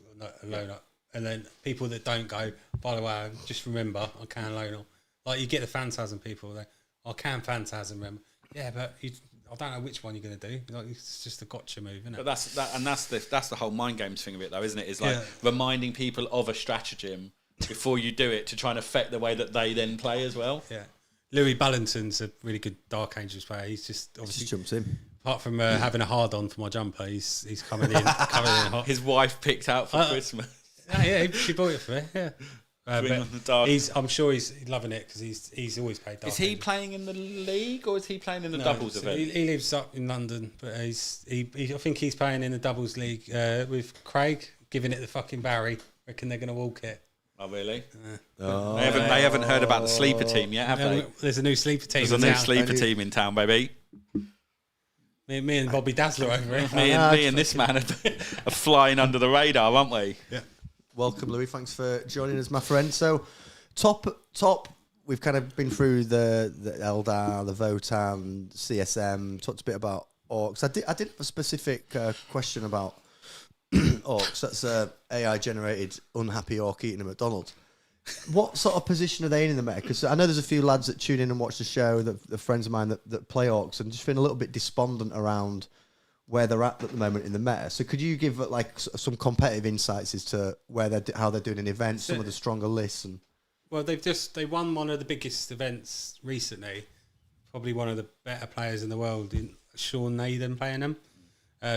Lone op, and then people that don't go. By the way, just remember, I can lone op. Like you get the Phantasm people. I can Phantasm. Remember? Yeah, but I don't know which one you're going to do. Like it's just a gotcha move, isn't it? But that's the whole mind games thing of it, though, isn't it? Is like reminding people of a stratagem before you do it to try and affect the way that they then play as well. Yeah, Louis Ballington's a really good Dark Angels player. He's just obviously jumps in. Apart from having a hard on for my jumper, he's coming in hot. His wife picked out for Christmas. Yeah, she bought it for me. Yeah. I'm sure he's loving it because he's always played Dark. Is he playing in the league or is he playing in the doubles event? He lives up in London, but I think he's playing in the doubles league with Craig, giving it the fucking Barry. Reckon they're going to walk it. Oh really? They haven't heard about the sleeper team yet, have they? There's a new sleeper team. There's a new sleeper team in town, baby. Me and Bobby Dazzler over here. me and this man are flying under the radar, aren't we? Yeah. Welcome, Louis. Thanks for joining us, my friend. So, top. We've kind of been through the Eldar, the Votan, CSM. Talked a bit about orcs. I did have a specific question about orcs. That's AI generated unhappy orc eating a McDonald's. What sort of position are they in the meta? Because I know there's a few lads that tune in and watch the show, that friends of mine that play orcs, and just feeling a little bit despondent around where they're at the moment in the meta. So could you give like some competitive insights as to how they're doing in events, some of the stronger lists? And well, they won one of the biggest events recently probably one of the better players in the world, in Sean Naden playing them.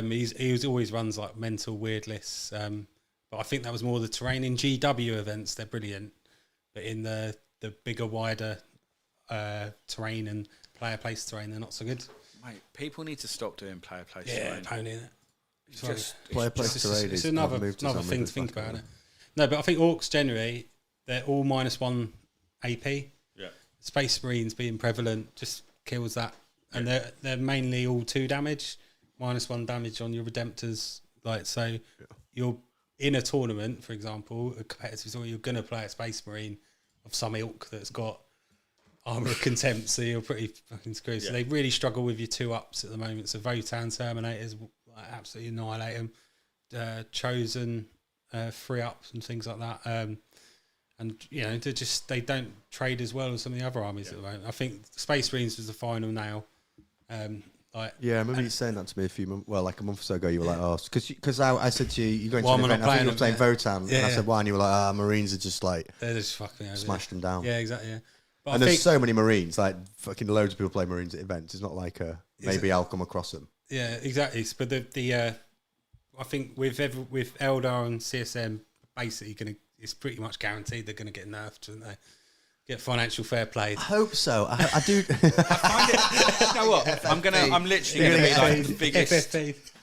He always runs like mental weird lists. But I think that was more the terrain. In GW events, they're brilliant. But in the bigger, wider terrain and player place terrain, they're not so good. Mate, people need to stop doing player place terrain. Yeah, only it. Player place terrain. It's another thing to think about. It. No, but I think orcs generally, they're all -1 AP. Yeah. Space Marines being prevalent just kills that. And they're mainly all 2 damage, -1 damage on your Redemptors. Like, so you're in a tournament, for example, a competitive tournament, you're going to play a Space Marine of some ilk that's got Armour of Contempt, so you're pretty fucking screwed. So they really struggle with your 2-ups at the moment. So Votan Terminators, like, absolutely annihilate them. Chosen 3-ups and things like that. And, you know, they don't trade as well as some of the other armies at the moment. I think Space Marines was the final nail. I remember you saying that to me like a month or so ago. You were like, "Oh," because I said to you, "You're going to an event." I think you were playing Votan, and I said, "Why?" And you were like, Marines are just like they're just fucking smashed them down." Yeah, exactly. Yeah. But and there's so many Marines, like fucking loads of people play Marines at events. It's not like maybe I'll come across them. Yeah, exactly. But I think with Eldar and CSM, basically it's pretty much guaranteed they're going to get nerfed, aren't they? Get financial fair play. I hope so. I do. I find it. You know what? I'm literally going to be like the biggest,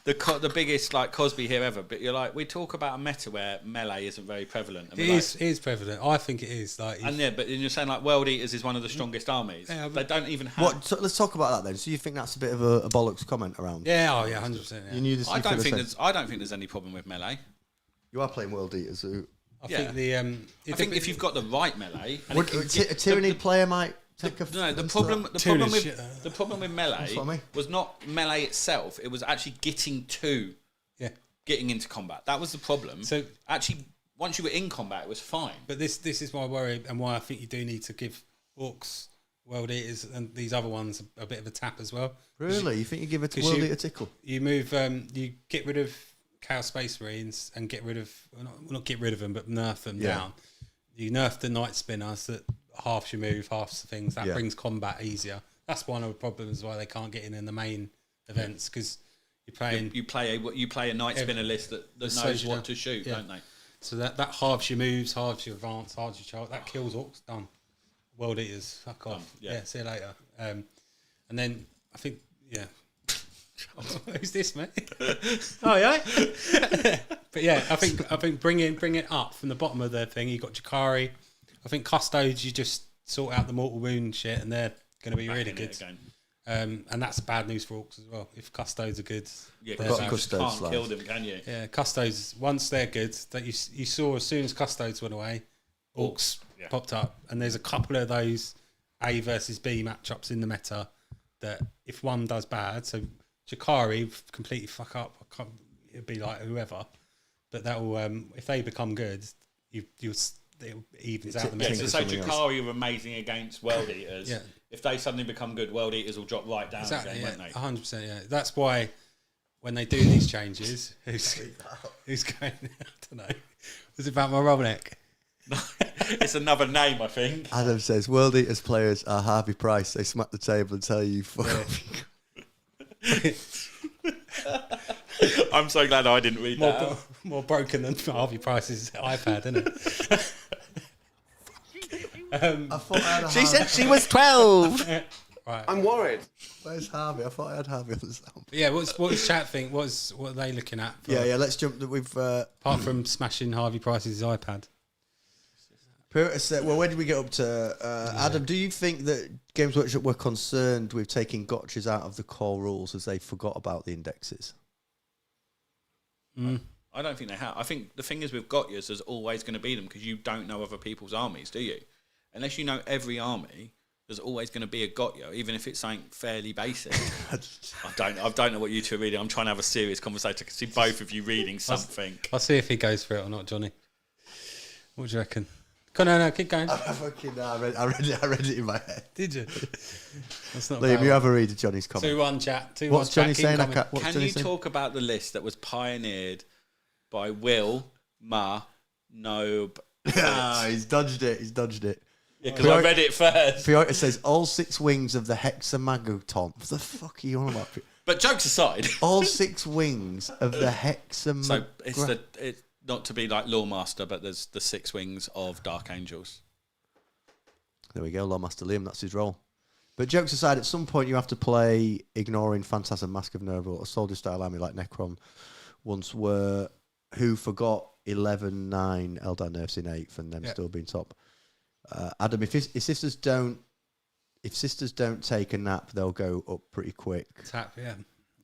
the biggest like Cosby here ever. But you're like, we talk about a meta where melee isn't very prevalent. And it is prevalent. I think it is. Like, but you're saying like World Eaters is one of the strongest armies. Yeah, they don't even have. So let's talk about that then. So you think that's a bit of a bollocks comment around? Yeah. 100%. Yeah. You knew this. I don't think there's any problem with melee. You are playing World Eaters. I think if you've got the right melee, and a Tyranny player might take a. No, the problem with melee was not melee itself. It was actually getting into combat. That was the problem. So actually, once you were in combat, it was fine. But this is my worry and why I think you do need to give Orcs, World Eaters, and these other ones a bit of a tap as well. Really, you think you give it a World Eater tickle? You move. You get rid of Chaos Space Marines and get rid of, not get rid of them, but nerf them down. You nerf the Night Spinners that halves your move, halves the things. That brings combat easier. That's one of the problems why they can't get in the main events, because you're playing. You play a Night Spinner list that knows what to shoot, don't they? So that halves your moves, halves your advance, halves your charge. That kills Orcs. Done. World Eaters, fuck off. Yeah, see you later. And then I think who's this, mate? Oh yeah. But yeah, I think bring it up from the bottom of the thing. You got Jakari. I think Custodes, you just sort out the mortal wound shit, and they're going to be really good. And that's bad news for Orcs as well. If Custodes are good, you can't kill them, can you? Yeah, Custodes, once they're good, that you saw as soon as Custodes went away, Orcs popped up, and there's a couple of those A versus B matchups in the meta that if one does bad, so Jakari completely fuck up. It'd be like whoever, but that will if they become good, it evens out the meta. So say Jakari are amazing against World Eaters. Yeah. If they suddenly become good, World Eaters will drop right down again, won't they? 100%. Yeah, that's why when they do these changes, who's going? I don't know. Was it about my Robotnik? It's another name, I think. Adam says World Eaters players are Harvey Price. They smack the table and tell you fuck. I'm so glad I didn't read that. More broken than Harvey Price's iPad, isn't it? She said she was 12. Right. I'm worried. Where's Harvey? I thought I had Harvey on the sound. Yeah, what does chat think? What are they looking at? Let's jump. Apart from smashing Harvey Price's iPad. Well, where did we get up to? Adam, do you think that Games Workshop were concerned with taking gotchas out of the core rules as they forgot about the indexes? I don't think they have. I think the thing is with gotchas, there's always going to be them because you don't know other people's armies, do you? Unless you know every army, there's always going to be a gotcha, even if it's something fairly basic. I don't know what you two are reading. I'm trying to have a serious conversation. I can see both of you reading something. I'll see if he goes for it or not, Johnny. What do you reckon? No, keep going. I read it in my head. Did you? That's not Liam, you have a read of Johnny's comment. 2-1 chat. What's Johnny saying? Can you talk about the list that was pioneered by Will Ma Nobe? He's dodged it. Yeah, because I read it first. Fiorita says all 6 wings of the hexamagoton. What the fuck are you on about? But jokes aside, all 6 wings of the hexamagoton. So it's not to be like Lawmaster, but there's the 6 wings of Dark Angels. There we go, Lawmaster Liam. That's his role. But jokes aside, at some point you have to play ignoring Phantasm, Mask of Nova, a soldier-style army like Necron once were, who forgot 11-9 Eldar nerfs in 8th and them still being top. Adam, if sisters don't take a nap, they'll go up pretty quick. Tap, yeah.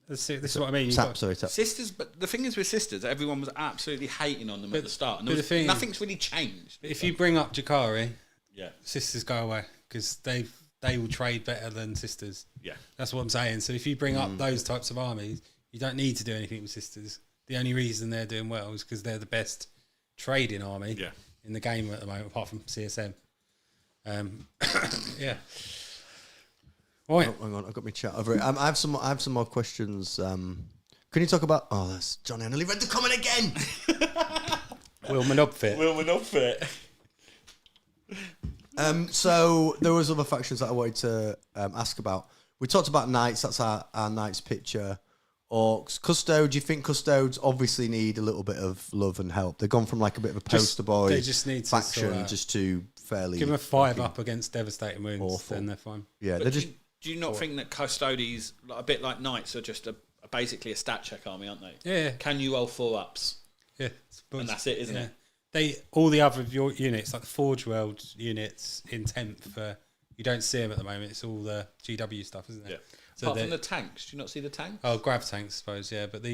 This is what I mean. Tap. Sisters, but the thing is with sisters, everyone was absolutely hating on them at the start. And nothing's really changed. If you bring up Jakari, yeah, sisters go away because they will trade better than sisters. Yeah, that's what I'm saying. So if you bring up those types of armies, you don't need to do anything with sisters. The only reason they're doing well is because they're the best trading army in the game at the moment, apart from CSM. Yeah. Right. Oh, hang on, I've got my chat over it. I have some more questions. Can you talk about? Oh, that's Johnny. I nearly read the comment again. Will Manopfit. So there was other factions that I wanted to ask about. We talked about knights. That's our knights picture. Orcs, Custode. Do you think Custodes obviously need a little bit of love and help? They've gone from like a bit of a poster boy they just need faction just to fairly give them a 5 up against devastating wounds. Awful. Then they're fine. Yeah, they're just. Do you not think that Custodes, a bit like knights, are just basically a stat check army, aren't they? Yeah. Can you roll 4 ups? Yeah, and that's it, isn't it? All the other units, like the Forge World units in 10th, you don't see them at the moment. It's all the GW stuff, isn't it? Yeah. So apart from the tanks, do you not see the tanks? Oh, grav tanks, I suppose. Yeah, but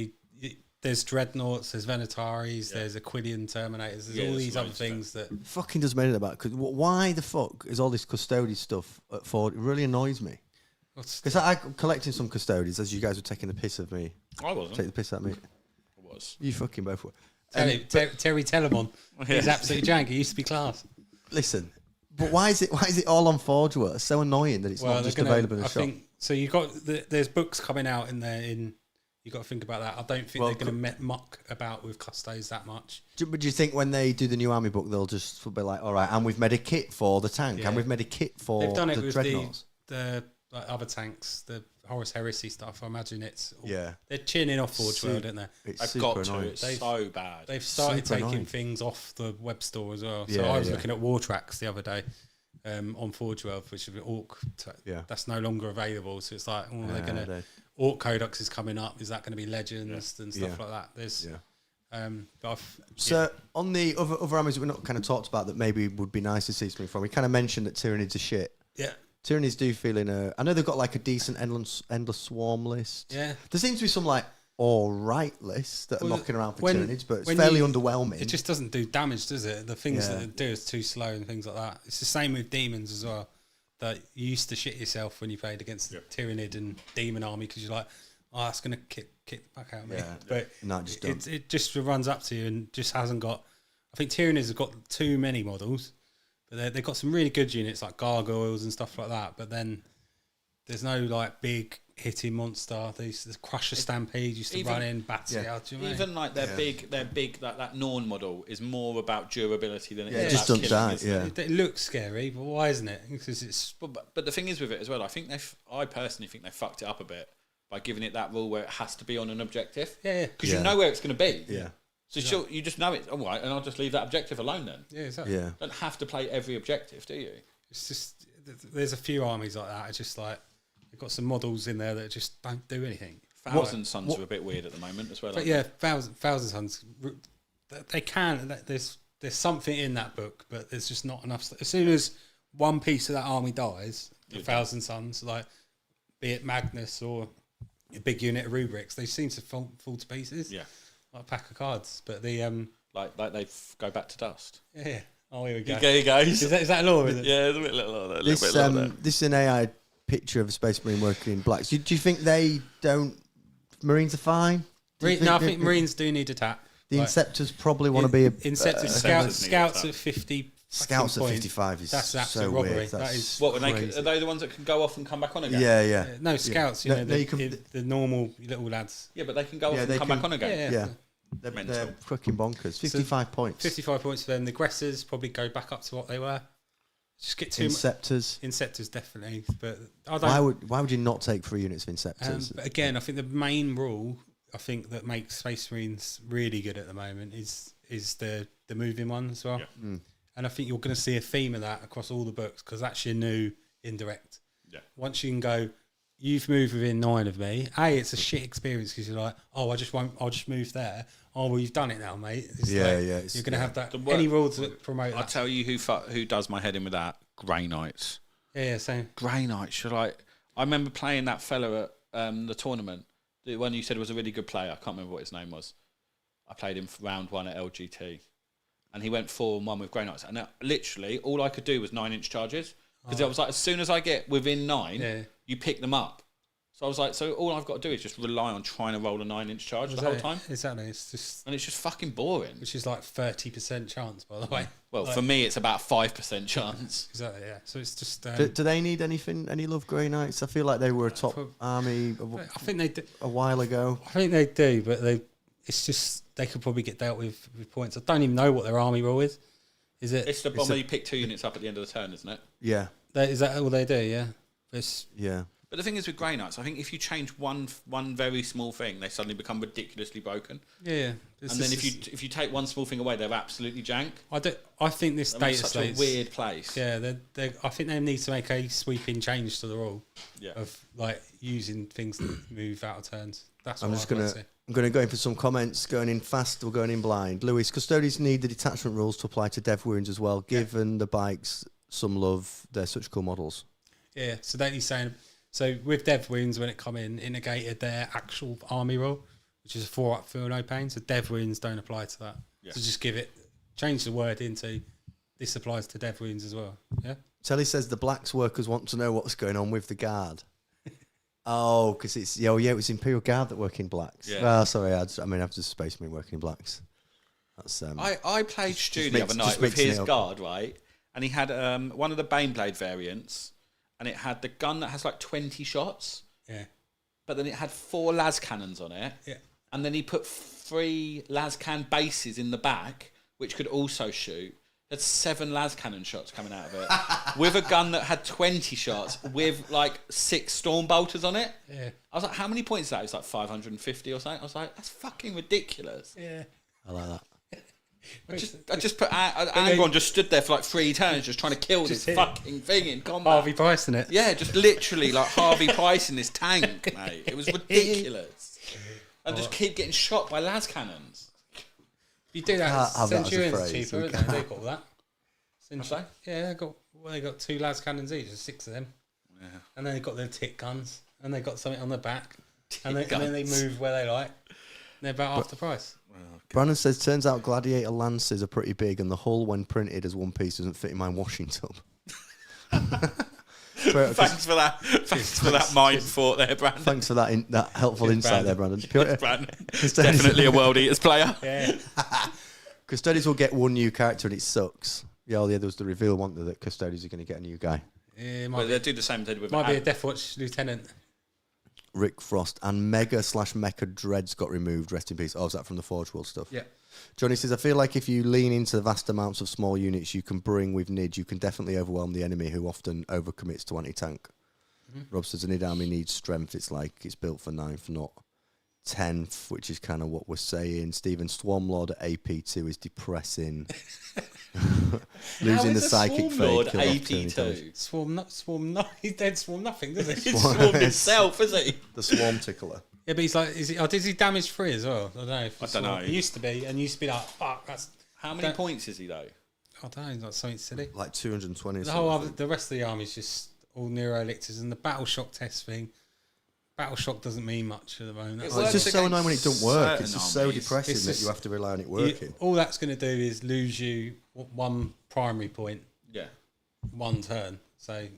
there's dreadnoughts, there's Venataris, there's Aquilian Terminators, there's all these other things that fucking does mention about. Cause why the fuck is all this Custodian stuff at Ford? It really annoys me. Because I'm collecting some Custodians as you guys were taking the piss of me. I wasn't. Take the piss at me. I was. You fucking both were. Terry Telemon. He's absolutely jank. He used to be class. Listen, but why is it all on Forge World? It's so annoying that it's not just available in the shop. So you got there's books coming out in there. You got to think about that. I don't think they're going to muck about with Custodes that much. But do you think when they do the new army book, they'll just be like, all right, and we've made a kit for the tank, and we've made a kit for They've done it the with dreadnoughts. the other tanks, the Horus Heresy stuff. I imagine they're chinning off Forge World, aren't they? I've got to. It's so bad. They've started taking things off the web store as well. So I was looking at War Tracks the other day. On Forge World, which is Orc, that's no longer available. So it's like, they're gonna Orc Codex is coming up. Is that going to be Legends and stuff like that? There's, so on the other armies that we're not kind of talked about that maybe would be nice to see something from. We kind of mentioned that Tyranids are shit. Yeah, Tyranids do feel I know they've got like a decent endless swarm list. Yeah, there seems to be some like all right lists that are knocking around for Tyranids, but it's fairly underwhelming. It just doesn't do damage, does it? The things that it do is too slow and things like that. It's the same with demons as well. That you used to shit yourself when you played against the Tyranid and Demon army because you're like, oh, that's going to kick the back out of me. Yeah. But it just runs up to you and just hasn't got. I think Tyranids have got too many models, but they've got some really good units like gargoyles and stuff like that. But then there's no like big hitting monster. The Crusher Stampede used to run in, bat it out. Even like they're big, like that Norn model is more about durability than it is it just doesn't die. It looks scary, but why isn't it? Because it's. But the thing is with it as well. I personally think they fucked it up a bit by giving it that rule where it has to be on an objective. Yeah. Because you know where it's going to be. Yeah. So you just know it. All right, and I'll just leave that objective alone then. Yeah, exactly. Yeah. Don't have to play every objective, do you? It's just there's a few armies like that. It's just like. They've got some models in there that just don't do anything. Thousand Sons are a bit weird at the moment as well. But yeah, Thousand Sons, they can. There's something in that book, but there's just not enough. As soon as one piece of that army dies, the Thousand Sons, like be it Magnus or a big unit of Rubrics, they seem to fall to pieces. Yeah, like a pack of cards. But the like they go back to dust. Yeah. Oh, here we go. There you go. Is that law? Is it? Yeah, there's a bit law there. This is an AI picture of a Space Marine working in blacks. Do you think they don't? Marines are fine. I think Marines do need attack. The Inceptors probably want to be a Inceptors scouts at 50. Scouts at 55 is that's so robbery. weird. That is what? Are they the ones that can go off and come back on again? Yeah. No, scouts. The normal little lads. Yeah, but they can go off and come back on again. Yeah. They're fucking bonkers. 55 points. 55 points for them. The aggressors probably go back up to what they were. Just get two Inceptors. Inceptors definitely, but I don't. Why would you not take 3 units of Inceptors? But again, I think the main rule I think that makes Space Marines really good at the moment is the moving one as well. Yeah. And I think you're going to see a theme of that across all the books because that's your new indirect. Yeah. Once you can go, you've moved within 9 of me. It's a shit experience because you're like, oh, I'll just move there. Oh, well, you've done it now, mate. You're going to have that. Any rules that promote that. I'll tell you who does my head in with that. Grey Knights. Yeah, same. Grey Knights. I remember playing that fella at the tournament. The one you said was a really good player. I can't remember what his name was. I played him for round 1 at LGT. And he went 4-1 with Grey Knights. And literally, all I could do was 9-inch charges. Because I was like, as soon as I get within 9, you pick them up. So I was like, so all I've got to do is just rely on trying to roll a 9-inch charge the whole time. Exactly. And it's just fucking boring. Which is like 30% chance, by the way. Well, for me, it's about 5% chance. Exactly, yeah. So it's just... do they need any love, Grey Knights? I feel like they were a top army I think they do. A while ago. I think they do, but it's just... They could probably get dealt with points. I don't even know what their army rule is. Is it? It's the bomber you pick 2 units up at the end of the turn, isn't it? Yeah. Is that all they do? Yeah. Yeah. But the thing is with Grey Knights, I think if you change one very small thing, they suddenly become ridiculously broken. Yeah. And then if you take one small thing away, they're absolutely jank. I think this data such a weird place. Yeah. I think they need to make a sweeping change to the rule. Yeah. Of like using things that move out of turns. That's what I'm going to go in for some comments, going in fast or going in blind. Lewis, custodians need the detachment rules to apply to dev wounds as well, given the bikes some love. They're such cool models. Yeah, so that he's saying... So with dev wounds, when it come in, negated their actual army rule, which is a 4-up feel no pain. So dev wounds don't apply to that. Yeah. So just change the word into this applies to dev wounds as well. Yeah. Telly says the blacks workers want to know what's going on with the guard. Oh, because it's it was Imperial Guard that work in blacks. Yeah. Well, sorry, I have just Space Marine working in blacks. That's I played Stu the other night with his guard, right? And he had one of the Baneblade variants. And it had the gun that has like 20 shots. Yeah. But then it had 4 las cannons on it. Yeah. And then he put 3 las can bases in the back, which could also shoot. It had 7 las cannon shots coming out of it. With a gun that had 20 shots with like 6 storm bolters on it. Yeah. I was like, how many points is that? It was like 550 or something. I was like, that's fucking ridiculous. Yeah. I like that. I just put Angron just stood there for like 3 turns just trying to kill this fucking thing in combat. Harvey Price in it. Yeah, just literally like Harvey Price in this tank, mate. It was ridiculous. And just keep getting shot by las cannons. You do that. Centurions cheaper, isn't it? They got all that. Centurion? Yeah, they got 2 las cannons each, there's 6 of them. Yeah. And then they got their tick guns, and they got something on the back, and then they move where they like. They're about half the price. Brandon says, turns out Gladiator Lances are pretty big and the hull, when printed as one piece, doesn't fit in my washing tub. Thanks for that mind thought there, Brandon. Thanks for that helpful insight there, Brandon. Brandon. Definitely a World Eaters player. Yeah. Custodians will get one new character and it sucks. Yeah, there was the reveal, wasn't there, that Custodians are going to get a new guy. Yeah, they do the same thing with... Might be a Death Watch Lieutenant. Rick Frost and Mega/Mecha Dreads got removed. Rest in peace. Oh, is that from the Forge World stuff? Yeah. Johnny says, I feel like if you lean into the vast amounts of small units you can bring with NID, you can definitely overwhelm the enemy who often overcommits to anti-tank. Mm-hmm. Rob says, the NID army needs strength. It's like it's built for 9th, not 10th, which is kind of what we're saying. Stephen, Swarmlord at AP2 is depressing. Losing the psychic Lord AP2. Swarm he's dead swarm nothing, does he? He's swarmed himself, is he? The Swarm Tickler. Yeah, but he's like, is he damage free as well? I don't know. I don't know. He used to be, and used to be like, fuck, that's... How many points is he, though? I don't know, he's like something silly. Like 220 the rest of the army's just all Neurolictors, and the Battle Shock test thing. Battle Shock doesn't mean much at the moment. It's just so annoying when it don't work. It's just so depressing that you have to rely on it working. All that's going to do is lose you 1 primary point. Yeah. 1 turn. So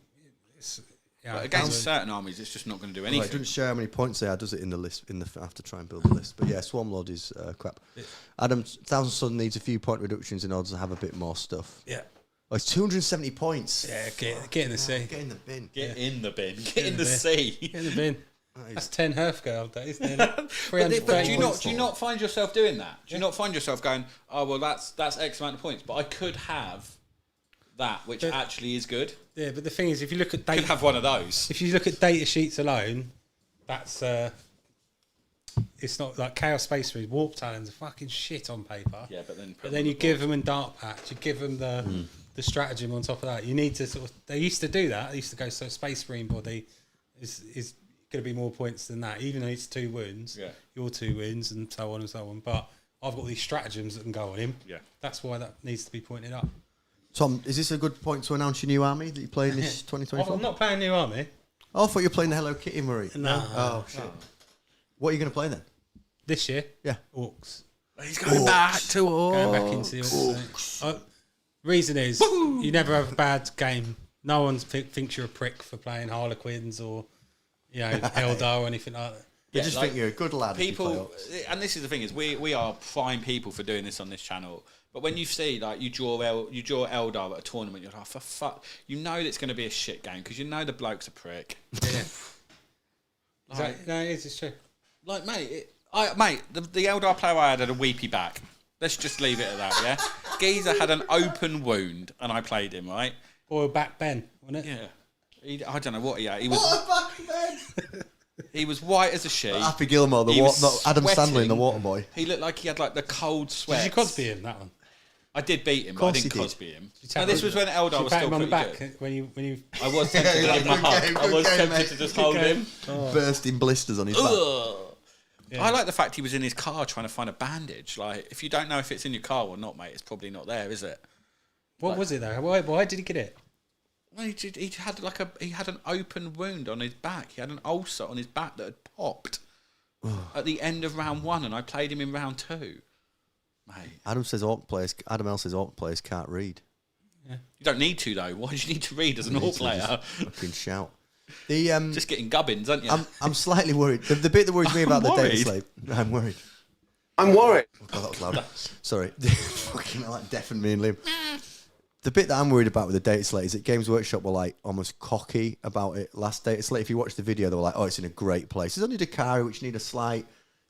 it's... Yeah, but against certain armies, it's just not going to do anything. It doesn't show how many points they are, does it, in the list? I have to try and build the list. But yeah, Swarmlord is crap. Adam, Thousand Sun needs a few point reductions in order to have a bit more stuff. Yeah. Oh, it's 270 points. Yeah, get in the sea. Get in the bin. Get in the bin. Get in the sea. Get in the bin. That's 10 Hearthgirl days, isn't it? But do you not find yourself doing that? Do you not find yourself going, oh, well, that's X amount of points, but I could have that, which actually is good. Yeah, but the thing is, if you look at data, could have one of those. If you look at data sheets alone, that's it's not like Chaos Space Marines. Warp Talons are fucking shit on paper. Yeah, but then you give them in Dark Patch, you give them the stratagem on top of that. You need to sort of. They used to do that. They used to go so Space Marine body is going to be more points than that, even though it's 2 wounds. Yeah, your 2 wounds and so on and so on. But I've got these stratagems that can go on him. Yeah, that's why that needs to be pointed up. Tom, is this a good point to announce your new army that you play in this 2024? I'm not playing new army. Oh, I thought you were playing the Hello Kitty Murray. No. Oh, shit. No. What are you going to play then? This year? Yeah. Orcs. He's going back to Orcs. Going back into the Orcs. Reason is, you never have a bad game. No one thinks you're a prick for playing Harlequins or, Eldar or anything like that. They just think you're a good lad. People, and this is the thing, is we are prime people for doing this on this channel. But when you see, like, you draw Eldar at a tournament, you're like, for fuck, you know it's going to be a shit game because you know the bloke's a prick. Yeah. No, it is. It's true. Like, mate, the Eldar player I had a weepy back. Let's just leave it at that, yeah? Geezer had an open wound, and I played him, right? Or back Ben, wasn't it? Yeah. I don't know what he had. He was, what a back Ben! He was white as a sheet. Happy Gilmore, Adam Sandler in The Waterboy. He looked like he had, like, the cold sweat. Did you Cosby him, that one? I did beat him, but I didn't Cosby him. No, this was when Eldar was still pretty good. When you... I was tempted to give him a hug. I was tempted to just hold him. Bursting blisters on his back. Yeah. I like the fact he was in his car trying to find a bandage. Like, if you don't know if it's in your car or not, mate, it's probably not there, is it? What was it though? Why did he get it? Well, he had an open wound on his back. He had an ulcer on his back that had popped at the end of round 1, and I played him in round 2. Mate. Adam L says Orc players can't read. Yeah. You don't need to though. Why do you need to read as an Orc player? Fucking shout. Just getting gubbins, aren't you? I'm slightly worried. The bit that worries me about the data slate. I'm worried. I'm worried. Oh God, that was loud. Sorry. Fucking like deafened me and Liam. The bit that I'm worried about with the data slate is that Games Workshop were like almost cocky about it last data slate. If you watch the video, they were like, "Oh, it's in a great place." There's only Dakari, which need a slight,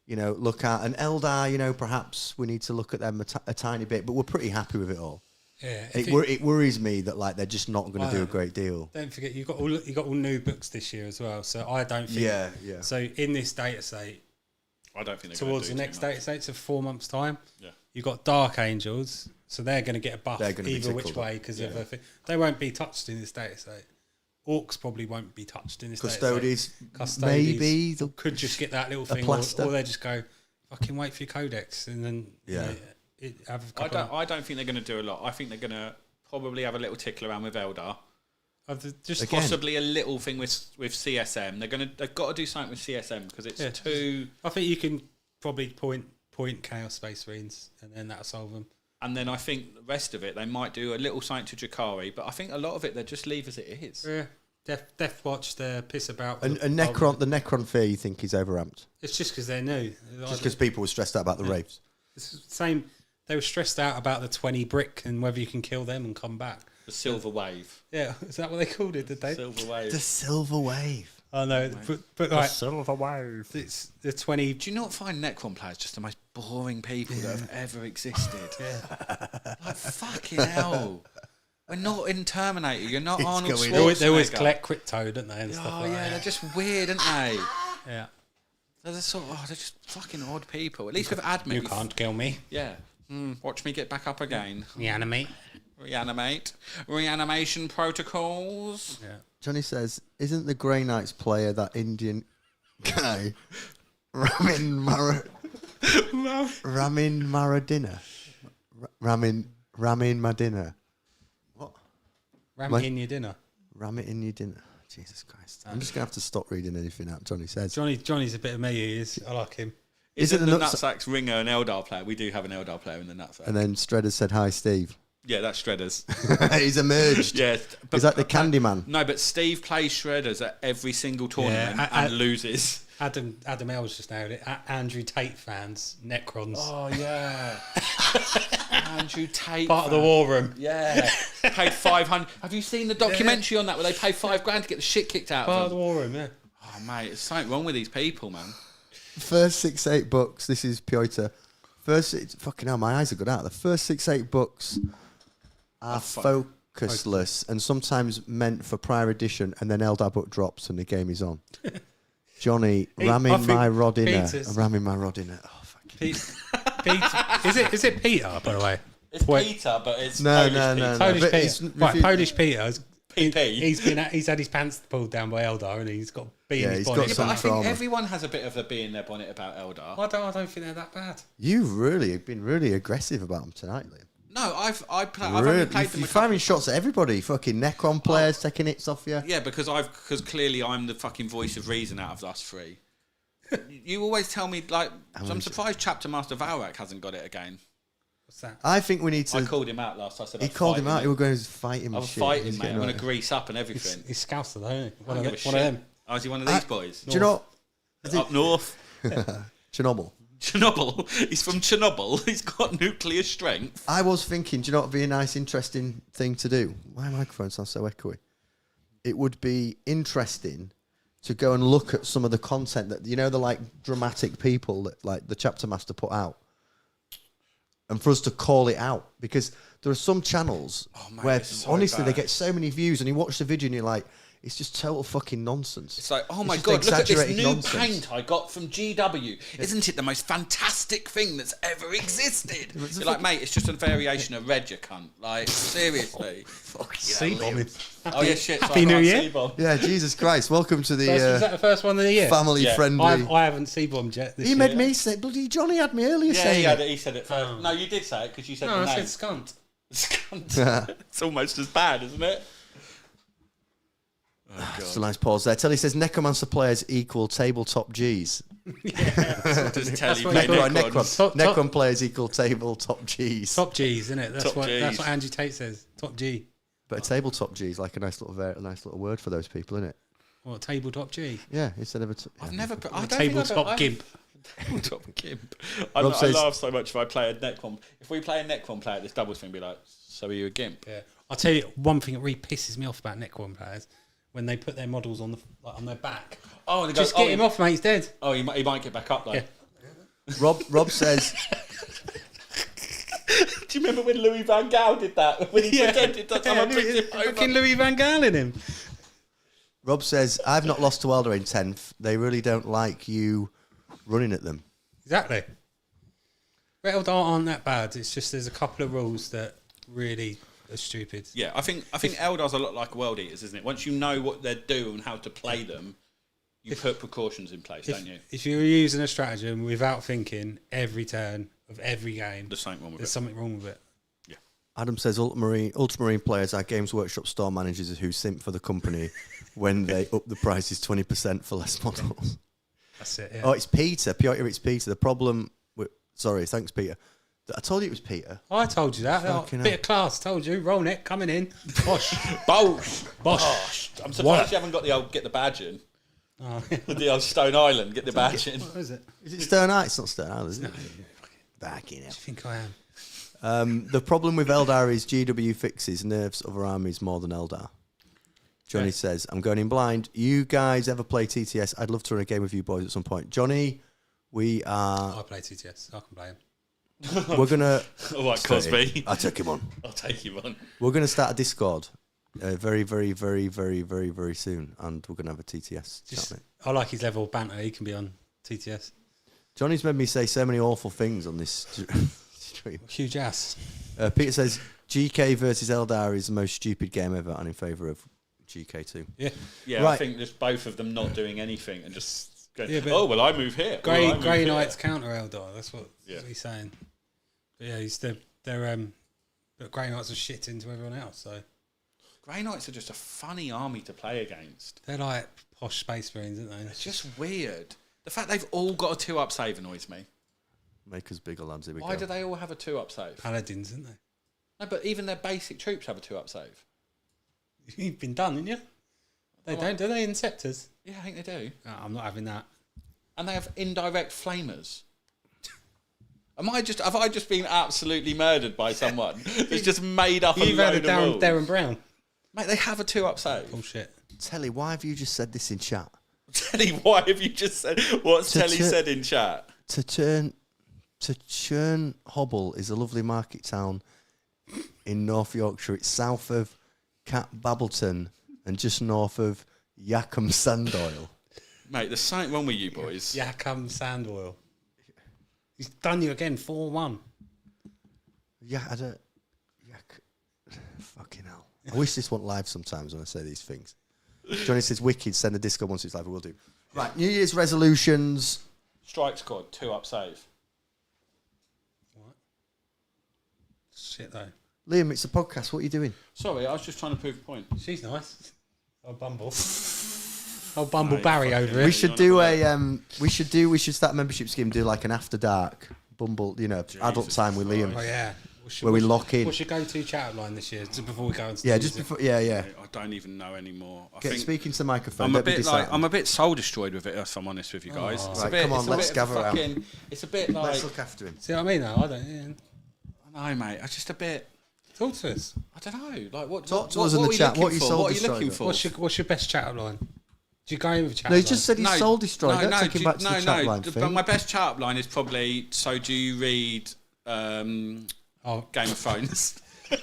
look at, and Eldar. Perhaps we need to look at them a tiny bit, but we're pretty happy with it all. Yeah, it worries me that like they're just not going to do a great deal. Don't forget you got all new books this year as well. So I don't think. Yeah. So in this data slate, I don't think towards the next data slate, so 4 months time. Yeah. You got Dark Angels, so they're going to get a buff either which way because they won't be touched in this data slate. Orcs probably won't be touched in this data slate. Custodies maybe they could just get that little thing, or they just go fucking wait for your codex and then I don't think they're going to do a lot. I think they're going to probably have a little tickle around with Eldar. Just possibly a little thing with CSM. They've got to do something with CSM because it's too. I think you can probably point Chaos Space Marines and then that'll solve them. And then I think the rest of it they might do a little something to Drakari, but I think a lot of it they just leave as it is. Yeah. Death Watch, the piss about. And the Necron fear you think is overamped? It's just because they're new. Just because people were stressed out about the Wraiths. It's the same. They were stressed out about the 20 brick and whether you can kill them and come back. The Silver Wave. Yeah, is that what they called it? Did they? Silver Wave. The Silver Wave. Oh no, but like Silver Wave. It's the 20. Do you not find Necron players just the most boring people that have ever existed? Like fucking hell. We're not in Terminator. You're not Arnold Schwarzenegger. They always collect crypto, don't they? And stuff like that. They're just weird, aren't they? Yeah. They're just fucking odd people. At least with admin. You can't kill me. Yeah. Watch me get back up again. Reanimate. Reanimation protocols. Yeah. Johnny says, isn't the Grey Knights player that Indian guy, Ramin Maradina? Ramin Madina. What? Ram it in your dinner. Ram it in your dinner. Jesus Christ. I'm just going to have to stop reading anything out Johnny says. Johnny's a bit of me, he is. I like him. Isn't the Nutsacks ringer an Eldar player? We do have an Eldar player in the Nutsack. And then Stredders said, hi, Steve. Yeah, that's Shredders. He's emerged. Yeah, is that the Candyman? No, but Steve plays Shredders at every single tournament and loses. Adam L's just nailed it. Andrew Tate fans, Necrons. Oh yeah, Andrew Tate, part of the War Room. Yeah, paid 500. Have you seen the documentary on that where they pay $5,000 to get the shit kicked out part of of the War Room? Yeah. Oh mate, there's something wrong with these people, man. First 6-8 books. This is Piotr. Fucking hell, my eyes are good out. The first 6-8 books are focusless and sometimes meant for prior edition, and then Eldar book drops and the game is on. Johnny, ramming my rod in it. Ramming my rod in it. Oh, fuck. Peter. Is it Peter, by the way? It's Peter, but it's Polish Peter. Polish Peter. Right, Polish Peter. PP. He's had his pants pulled down by Eldar, and he's got bee in his he's bonnet. got some But I think trauma. everyone has a bit of a bee in their bonnet about Eldar. I don't think they're that bad. You've really been really aggressive about them tonight, Liam. No, I've only played them. You're firing shots at everybody. Fucking Necron players taking hits off you. Yeah, because clearly I'm the fucking voice of reason out of us three. You always tell me so I'm surprised Chapter Master Valrak hasn't got it again. What's that? I think we need to. I called him out last. I said he called him out. He was going to fight him. I was fighting, mate. I'm going to grease up and He's everything. Scouser, though, isn't he? One One of them. Oh, is he one of these boys? Do you know? Up north. Chernobyl. Chernobyl. He's from Chernobyl. He's got nuclear strength. I was thinking, do you know what would be a nice, interesting thing to do? Why microphone sounds so echoey? It would be interesting to go and look at some of the content that, the dramatic people that the chapter master put out, and for us to call it out, because there are some channels where honestly they get so many views, and you watch the video and you're like, it's just total fucking nonsense. It's like, oh my God, look at this new paint I got from GW. Isn't it the most fantastic thing that's ever existed? You're like, mate, it's just a variation of red, you cunt. Like, seriously. C-bombing. Oh, yeah, shit. Happy New Year. C-bomb. Yeah, Jesus Christ. Welcome to the Was that the first one of the year? family-friendly... I haven't C-bombed yet this He year. made me say... Bloody Johnny had me earlier saying it. He said it first. No, you did say it because you said the No, name. I said scunt. Scunt. It's almost as bad, isn't it? Just a nice pause there. Telly says Necromancer players equal tabletop Gs. Just tell you, Necron players equal tabletop Gs. Top Gs, isn't it? That's Top what Gs. Andrew Tate says. Top G. But a tabletop G is like a nice little word for those people, isn't it? What, tabletop G? Yeah, instead of a... I've never... I don't Tabletop gimp. Tabletop gimp. I laugh so much if I play a Necron. If we play a Necron player at this doubles thing, be like, so are you a gimp? Yeah. I'll tell you one thing that really pisses me off about Necron players. When they put their models on their back. Oh, and just get him off, mate. He's dead. Oh, he might get back up though. Yeah. Rob says... Do you remember when Louis Van Gaal did that? When he pretended that someone picked him over? Fucking Louis Van Gaal in him. Rob says, I've not lost to Elder in 10th. They really don't like you running at them. Exactly. Eldar aren't that bad. It's just there's a couple of rules that really are stupid. Yeah, I think Eldar's a lot like World Eaters, isn't it? Once you know what they do and how to play them, you put precautions in place, don't you? If you're using a stratagem without thinking every turn of every game, There's something wrong with there's it. something wrong with it. Yeah. Adam says Ultramarine players are Games Workshop store managers who simp for the company when they up the prices 20% for less models. That's it, yeah. Oh, it's Peter. Piotr, it's Peter. The problem with... Sorry, thanks, Peter. I told you it was Peter. I told you that. Fucking Bit hell. of class, told you. Roll neck, coming in. Bosh. Bosh! Bosh. I'm surprised you haven't got the old get the badge in. Oh. The old Stone Island, get the badge in. What is it? Is it Stern Island? It's not Stern Island, is it? Back in I it. think I am. The problem with Eldar is GW fixes, nerfs other armies more than Eldar. Johnny says, I'm going in blind. You guys ever play TTS? I'd love to run a game with you boys at some point. Johnny, we are... I play TTS. I can play him. We're going to... All right, Cosby. I took him on. I'll take you on. We're going to start a Discord very, very, very, very, very, very soon. And we're going to have a TTS chat, mate. I like his level of banter. He can be on TTS. Johnny's made me say so many awful things on this stream. Huge ass. Peter says, GK versus Eldar is the most stupid game ever and in favour of GK2. Yeah. Yeah, Right. I think just both of them not doing anything and just going, Yeah, but oh, well, I move here. Grey Knight's counter Eldar. That's what he's saying. But yeah, but Grey Knights are shit into everyone else. So Grey Knights are just a funny army to play against. they're like posh space marines, aren't they? It's just weird. The fact they've all got a 2-up save annoys me. Make us bigger, lads. Here we Why go. do they all have a 2-up save? Paladins, aren't they? No, but even their basic troops have a 2-up save. You've been done, haven't you? They don't, do they? In Scepters? Yeah, I think they do. No, I'm not having that. And they have indirect flamers. Have I just been absolutely murdered by someone that's just made up a You've had load a of rules? Darren Brown. Mate, they have a 2-up save. Bullshit. Telly, why have you just said this in chat? Telly, why have you just said... What's Telly said in chat? To Churn Hobble is a lovely market town in North Yorkshire. It's south of Cat Babbleton, and just north of Yackham Sandoyle. Mate, there's something wrong with you boys. Yackham Sandoyle. He's done you again, 4-1. Yeah, I don't. Fucking hell. I wish this wasn't live sometimes when I say these things. Johnny says, wicked, send a disco once it's live. We will do. Right, New Year's resolutions. Strike squad, 2 up save. What? Shit, though. Liam, it's a podcast. What are you doing? Sorry, I was just trying to prove a point. She's nice. Oh, Bumble. Oh, Bumble Barry over We it. should do a. We should start a membership scheme. Do like an after dark Bumble. Adult time with Liam. Oh, yeah. Where we lock in. What's your go-to chat line this year? Just before we go and Yeah, just before. Yeah. I don't even know anymore. Speaking to the microphone. I'm a bit soul destroyed with it, if I'm honest with you guys. Right, come on, let's gather around. It's a bit like. Let's look after him. See what I mean? Though I don't. I know, mate. I'm just a bit. Talk to us. I don't know. Like what? Talk to us in the chat. What are you soul What are you looking destroyed for? What's your best chat line? Do you go in with chat? No, he just said he's soul destroyed. Don't take him back to the chat line But thing. my best chat line is probably. So do you read Game of Thrones?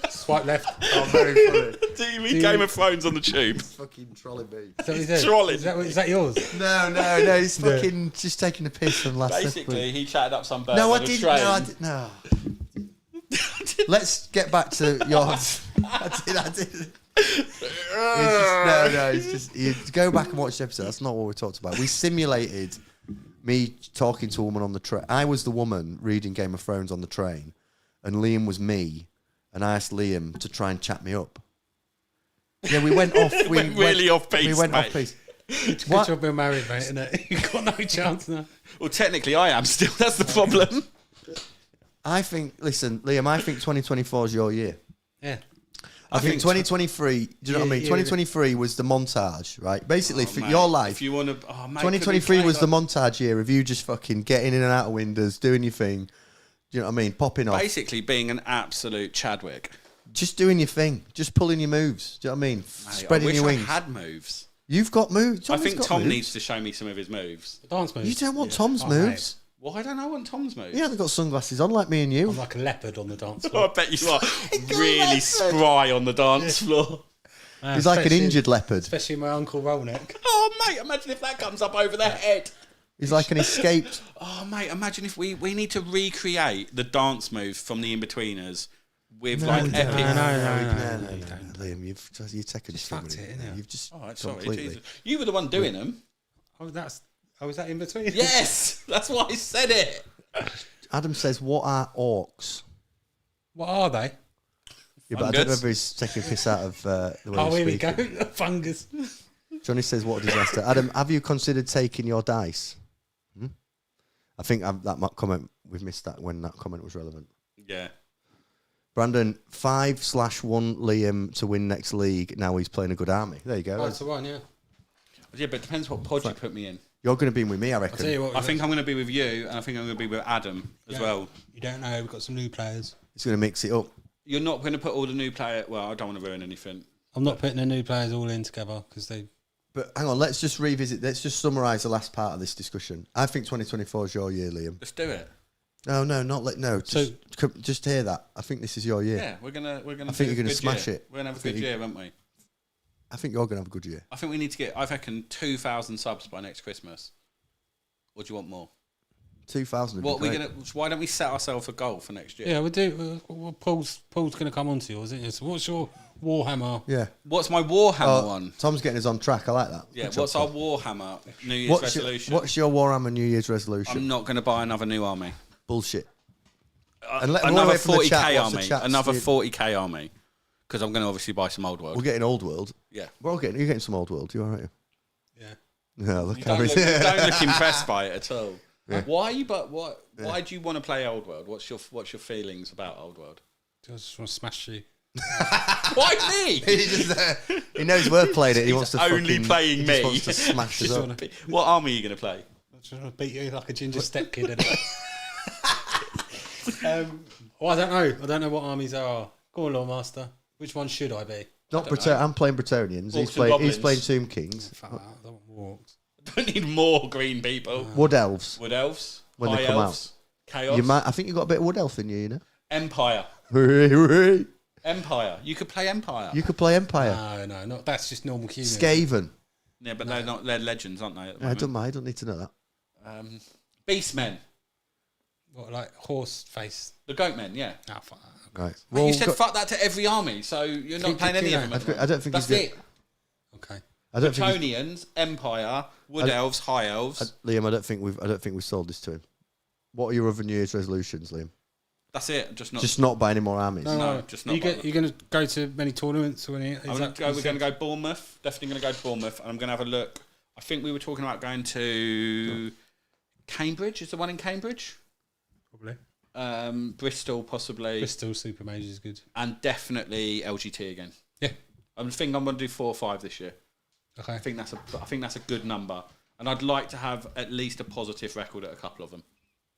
Swipe left. Oh, very funny. Do you read Game of Thrones on the tube? Fucking trolling me. Is that what he said? Trolling. Is that yours? No, he's fucking just taking a piss from last Basically, he chatted up some bird No, on I a didn't. train. No. Let's get back to yours. I did. It's just you go back and watch the episode. That's not what we talked about. We simulated me talking to a woman on the train. I was the woman reading Game of Thrones on the train, and Liam was me. And I asked Liam to try and chat me up. Yeah, we went off. We went really off piece. We went mate. off piece. Good What? job being married, mate, innit? You've got no chance now. Well, technically, I am still. That's the problem. Listen, Liam, I think 2024 is your year. Yeah. I think 2023, do you know what I mean? 2023 was the montage, right? Basically, for mate, your life, if you want to, 2023 was the montage year of you just fucking getting in and out of windows, doing your thing. Do you know what I mean? Popping off. basically being an absolute Chadwick. Just doing your thing. Just pulling your moves. Do you know what I mean? Mate, Spreading I wish your wings. I had moves. You've got moves. I Tommy's think got Tom moves. needs to show me some of his moves. The dance moves. You don't want Tom's Oh, moves. Why don't I want Tom's moves? He hasn't got sunglasses on like me and you. I'm like a leopard on the dance Oh, floor. I bet you are really spry on the dance floor. He's like an Especially- injured leopard. Especially my Uncle Rollneck. Oh, mate, imagine if that comes up over their head. He's like an escaped. Oh, mate, imagine if we need to recreate the dance moves from the In-Betweeners with like epic... No, Liam, you've taken Just too fucked many. it, innit? You've just All right, sorry, completely. Jesus. You were the one doing them. Oh, was that in between? Yes, that's why I said it. Adam says, "What are orcs?" What are they? Yeah, but I don't know Fungus. if he's taking a piss out of the way Oh, he's here we speaking. go. Fungus. Johnny says, "What a disaster." Adam, have you considered taking your dice? I think comment we've missed that when that comment was relevant. Yeah. Brandon, 5/1 Liam to win next league. Now he's playing a good army. There you go. Oh, it's the one, yeah. Yeah, but it depends what pod you put me in. You're going to be with me, I I'll reckon. tell you what. I think I'm going to be with you, and I think I'm going to be with Adam as well. You don't know. We've got some new players. He's going to mix it up. You're not going to put all the new player... Well, I don't want to ruin anything. I'm not putting the new players all in together because they... But hang on, let's just revisit. Let's just summarise the last part of this discussion. I think 2024 is your year, Liam. Let's do it. No. Just hear that. I think this is your year. Yeah, we're gonna. I think you're gonna smash it. We're gonna have a good year, aren't we? I think you're going to have a good year. I think we need to get. I reckon 2,000 subs by next Christmas. Or do you want more? 2,000. What we gonna? Why don't we set ourselves a goal for next year? Yeah, we'll do... Paul's going to come on to yours, isn't it? So what's your Warhammer? Yeah. What's my Warhammer one? Tom's getting us on track. I like that. Yeah. Good job, What's our Tom. Warhammer New Year's resolution? What's your Warhammer New Year's resolution? I'm not going to buy another new army. Bullshit. And let- Another away from the 40k chat, what's the army. chat's Another doing? 40k army. Because I'm going to obviously buy some old world. We're getting Old World. Yeah. You're getting some Old World. You all right? Yeah. No, look You how don't he's... don't look impressed by it at all. Yeah. Why are you? But what? Why do you want to play Old World? What's your feelings about Old World? I just want to smash you. Why me? he knows we're playing it. He wants to only fucking, playing he just me. wants to smash us Just up. wanna- What army are you going to play? I just want to beat you like a ginger step kid. Well, I don't know. I don't know what armies there are. Go on, Lawmaster. Which one should I be? Not I'm playing Bretonnians. He's Orcs and playing goblins. Tomb Kings. Fuck that. I don't want walks. I don't need more green people. Wood Elves. Wood elves. When high they come elves. Chaos. I think you've got a bit of Wood Elf in you, you know? Empire. Hooray, hooray. Empire. You could play Empire. You could play Empire. No, not that's just normal human. Skaven. Yeah, but they're legends, aren't they? I don't mind. I don't need to know that. Beastmen. What, like horse face? The Goatmen, yeah. Ah, fuck that. Right. Well, you said fuck that to every army, so you're not playing any of them. I don't think that's he's it. Okay. I don't think Bretonians, Empire, Wood Elves, High Elves. Liam, I don't think we've sold this to him. What are your other New Year's resolutions, Liam? That's it. Just not buy any more armies. No, just not. You're going to go to many tournaments or any? We're going to go Bournemouth. Definitely going to go to Bournemouth, and I'm going to have a look. I think we were talking about going to Cambridge. Is the one in Cambridge? Probably. Bristol, possibly. Bristol Super Major is good. And definitely LGT again. Yeah. I think I'm going to do 4 or 5 this year. Okay. I think that's a good number, and I'd like to have at least a positive record at a couple of them,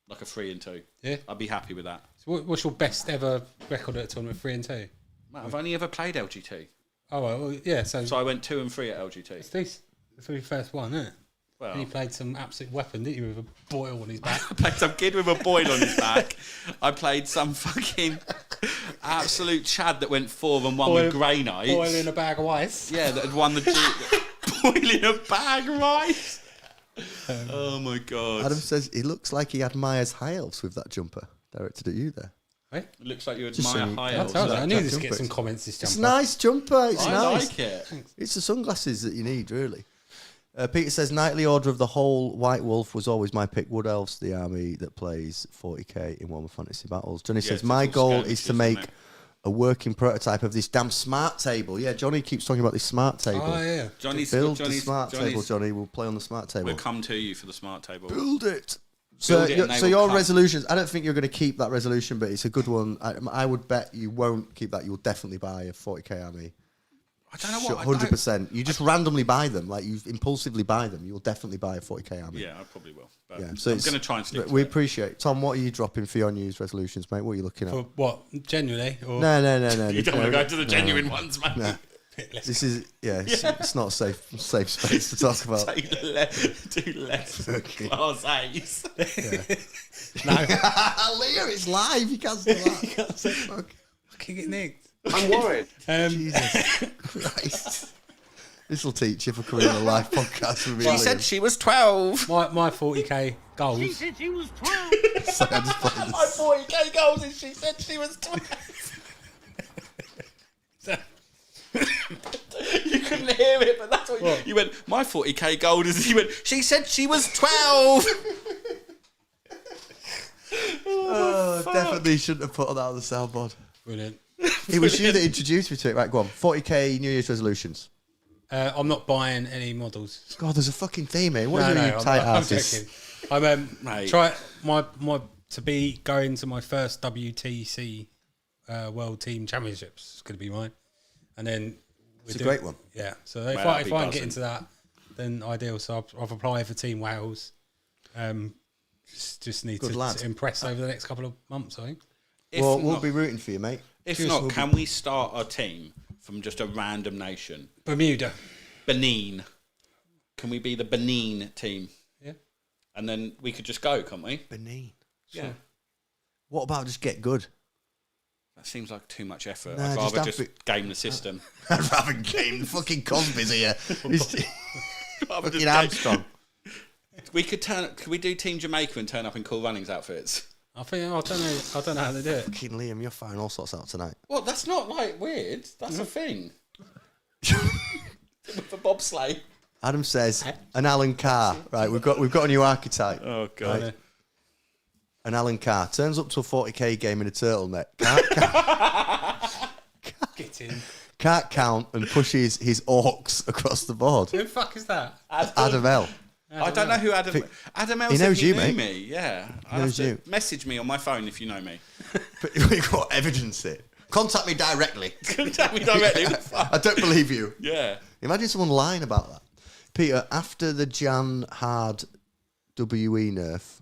like a 3 and 2. Yeah. I'd be happy with that. So what's your best ever record at a tournament? 3 and 2. Mate, I've only ever played LGT, Oh well, yeah. So so I went 2 and 3 at LGT. it's this. The very first one, isn't it? Well, And you played some absolute weapon, didn't you, with a boil on his back? I played some kid with a boil on his back. I played some fucking absolute Chad that went 4 and 1 with Grey Knights. Boil in a bag of ice. Yeah, that had won the boil in a bag of ice. Oh my god! Adam says he looks like he admires High Elves with that jumper. Directed at you there. Right? It looks like you Just admire saying- High I Elves. told you, I knew that this would jumper get some is- comments. This It's jumper. a nice jumper. It's I nice. like it. It's the sunglasses that you need, really. Peter says, Knightly Order of the Whole White Wolf was always my pick. Wood Elves, the army that plays 40k in Warhammer Fantasy Battles. Johnny says, it's my all goal skirmishes, is to isn't make it? a working prototype of this damn smart table. Yeah, Johnny keeps talking about this smart table. Oh yeah. Build the smart table, Johnny. We'll play on the smart table. We'll come to you for the smart table. Build it. So, Build it and they so will your come. resolutions, I don't think you're going to keep that resolution, but it's a good one. I would bet you won't keep that. You'll definitely buy a 40k army. I don't know what. 100%. You just randomly buy them, like you impulsively buy them. You'll definitely buy a 40k army. Yeah, I probably will. But Yeah, so I'm it's- going to try and stick. We to it. appreciate. Tom, what are you dropping for your New Year's resolutions, mate? What are you looking at? For what? Genuinely? Or No. You don't want to go to the genuine ones, mate. No. This is it's not a safe space to talk about. Do less Okay. class A's. Leah, it's live. You can't say that. Fucking get nicked. I'm worried. Jesus Christ. This will teach you for coming on a live podcast with me. She said she was 12. My 40k goals. She said she was 12. So I just played I this. 40k goals and she said she was 12. You couldn't hear it, but that's what you went. My 40k goal is. You went. She said she was 12. Definitely shouldn't have put that on the soundboard. Brilliant. It was you that introduced me to it. Right, go on. 40k New Year's resolutions. I'm not buying any models. God, there's a fucking theme here. What are you tight I'm asses? joking. I'm Mate. try my to be going to my first WTC World Team Championships. It's going to be mine, and then It's a great one. Yeah. So if Well, I that'd be can get buzzing. into that, then ideal. So I've applied for Team Wales. Just need Good to lad. impress over the next couple of months. I think. Well, we'll be rooting for you, mate. If Cheers, not, we'll can we start a team from just a random nation? Bermuda. Benin. Can we be the Benin team? Yeah. And then we could just go, can't we? Benin. Yeah. What about just get good? That seems like too much effort. Nah, I'd just rather have just it- game the system. I'd rather game the fucking Cosby's here. He's Rather fucking just game- Armstrong. We could turn. Could we do Team Jamaica and turn up in cool runnings outfits? I think I don't know how they do it. Fucking Liam, you're firing all sorts out tonight. Well, that's not like weird. That's a thing. For bobsleigh. Adam says an Alan Carr. Right, we've got a new archetype. Oh god. Right. An Alan Carr turns up to a 40k game in a turtleneck. Get in. Can't count and pushes his orcs across the board. Who the fuck is that? Adam L. I don't know who Adam. Adam L. He said knows he you, knew mate. me. Yeah, I'll knows have to you. Message me on my phone if you know me. But we've got evidence it. Contact me directly. Contact me directly. I don't believe you. Yeah. Imagine someone lying about that. Peter, after the Jan Hard WE nerf,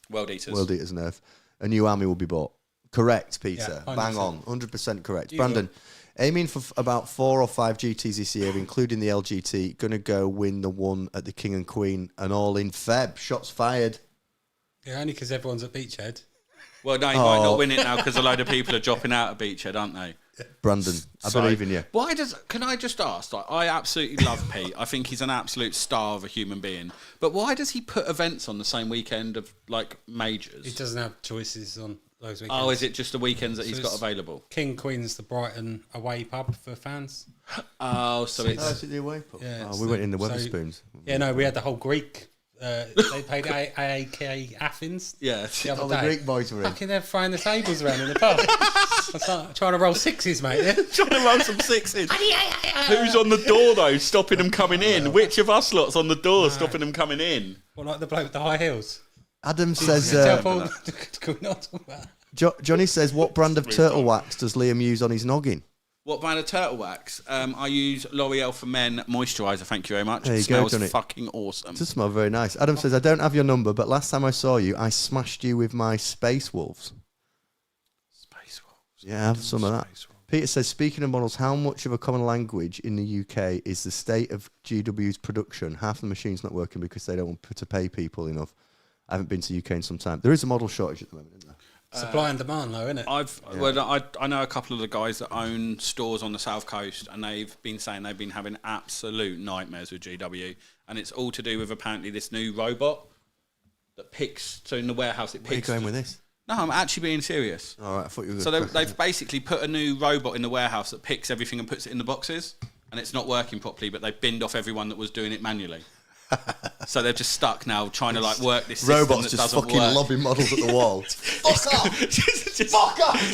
World Eaters. World Eaters nerf, a new army will be bought. Correct, Peter. Yeah, 100%. Bang on. 100% correct. Brandon, aiming for about 4 or 5 GTs this year, including the LGT. Going to go win the one at the King and Queen and all in Feb. Shots fired. Yeah, only because everyone's at Beachhead. Well, no, you might not win it now because a load of people are dropping out of Beachhead, aren't they? Brandon, I believe in you. Can I just ask? Like, I absolutely love Pete. I think he's an absolute star of a human being. But why does he put events on the same weekend of like majors? He doesn't have choices on those weekends. Oh, is it just the weekends that he's got available? King Queen's the Brighton away pub for fans. Oh, so it's... Oh, is it the away pub? Yeah, we went in the Wetherspoons. Yeah, no, we had the whole Greek. They played AAK Athens. Yeah, all the Greek boys were in. Fucking they're throwing the tables around in the pub. I was trying to roll sixes, mate. Yeah? trying to roll some sixes. Who's on the door though, stopping them coming in? Which of us lot's on the door, stopping them coming in? Well, like the bloke with the high heels. Adam says. Johnny says, "What brand of turtle wax does Liam use on his noggin?" What brand of turtle wax? I use L'Oreal for Men moisturiser. Thank you very much. There you it smells go, Johnny. fucking awesome. It does smell very nice. Adam says, "I don't have your number, but last time I saw you, I smashed you with my Space Wolves." Space Wolves. Yeah, I have some of that. Peter says, "Speaking of models, how much of a common language in the UK is the state of GW's production? Half the machine's not working because they don't want to pay people enough. I haven't been to UK in some time. There is a model shortage at the moment, isn't there?" Supply and demand, though, isn't it? I know a couple of the guys that own stores on the south coast, and they've been saying they've been having absolute nightmares with GW, and it's all to do with apparently this new robot that picks. So in the warehouse, it picks. Where are you going with this? No, I'm actually being serious. All right, I thought you were. So they've basically put a new robot in the warehouse that picks everything and puts it in the boxes, and it's not working properly. But they binned off everyone that was doing it manually. So they're just stuck now trying to like work this system robots that just doesn't fucking work. lobbing models at the wall. Fuck off! just Fuck off!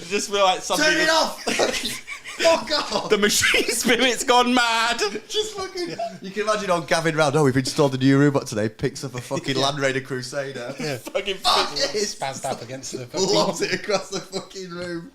just feel like something. Turn it off! Fuck off! The machine spirit's gone mad. Just fucking. You can imagine on Gavin round. Oh, we've installed a new robot today. Picks up a fucking Land Raider Crusader. Yeah. Fucking Spazzed up against the fucking lobs it across the fucking room.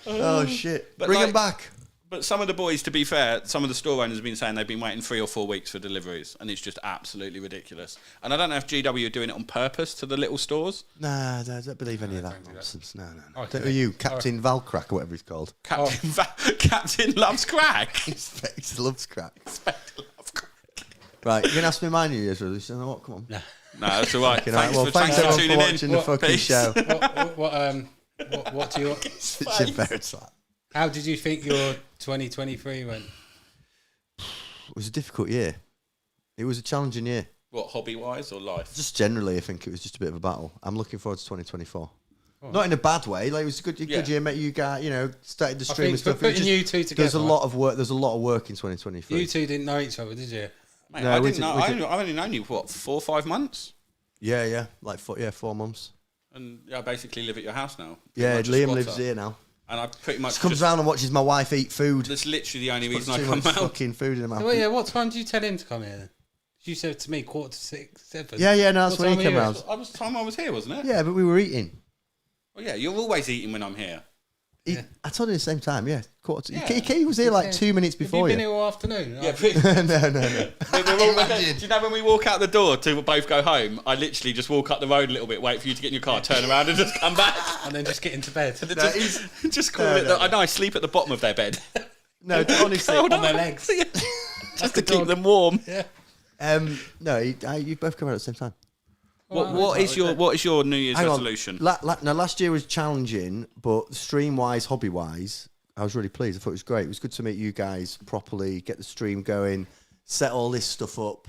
Oh shit! But Bring like- him back. But some of the boys, to be fair, some of the store owners have been saying they've been waiting 3 or 4 weeks for deliveries, and it's just absolutely ridiculous. And I don't know if GW are doing it on purpose to the little stores. Nah, I don't believe any of that nonsense. No. Okay. Don't you, Captain Valcrack or whatever he's called? Captain loves crack. Inspector loves crack. Right, you're gonna ask me my New Year's resolution. What? Come on. No, that's all right. Thanks Well, for thanks everyone tuning for watching in. the fucking Peace. show. What do you? Such a embarrassed slap. How did you think your 2023 went? It was a difficult year. It was a challenging year. What, hobby-wise or life? Just generally, I think it was just a bit of a battle. I'm looking forward to 2024. Not in a bad way. Like, it was a good year. Met you guys, started the stream and stuff. Putting you two together. There's a lot of work. There's a lot of work in 2023. You two didn't know each other, did you? Mate, No, I we didn't know. didn't- I've only known you, what, 4 or 5 months? Yeah, like 4 months. And I basically live at your house now. Yeah, Pretty much a Liam squatter. lives here now. And I pretty much Just comes round and watches my wife eat food. That's literally the only Puts reason I too come much out. fucking food in her mouth. Well, yeah. What time did you tell him to come here? Then? You said to me 6:45, 7. Yeah, no, that's What when he time came were you round. That was the time I was here, wasn't it? Yeah, but we were eating. Well, yeah, you're always eating when I'm here. I told him at the same time, yeah. Yeah. He was here like 2 minutes before Have you you. been here all afternoon? Yeah, No. do you know when we walk out the door to both go home, I literally just walk up the road a little bit, wait for you to get in your car, turn around and just come back. And then just get into bed. Just call it. I know I sleep at the bottom of their bed. No, honestly. On their legs. Just to keep them warm. Yeah. No, you both come out at the same time. What is your New Year's Hang on. resolution? Now, last year was challenging, but stream-wise, hobby-wise, I was really pleased. I thought it was great. It was good to meet you guys properly, get the stream going, set all this stuff up.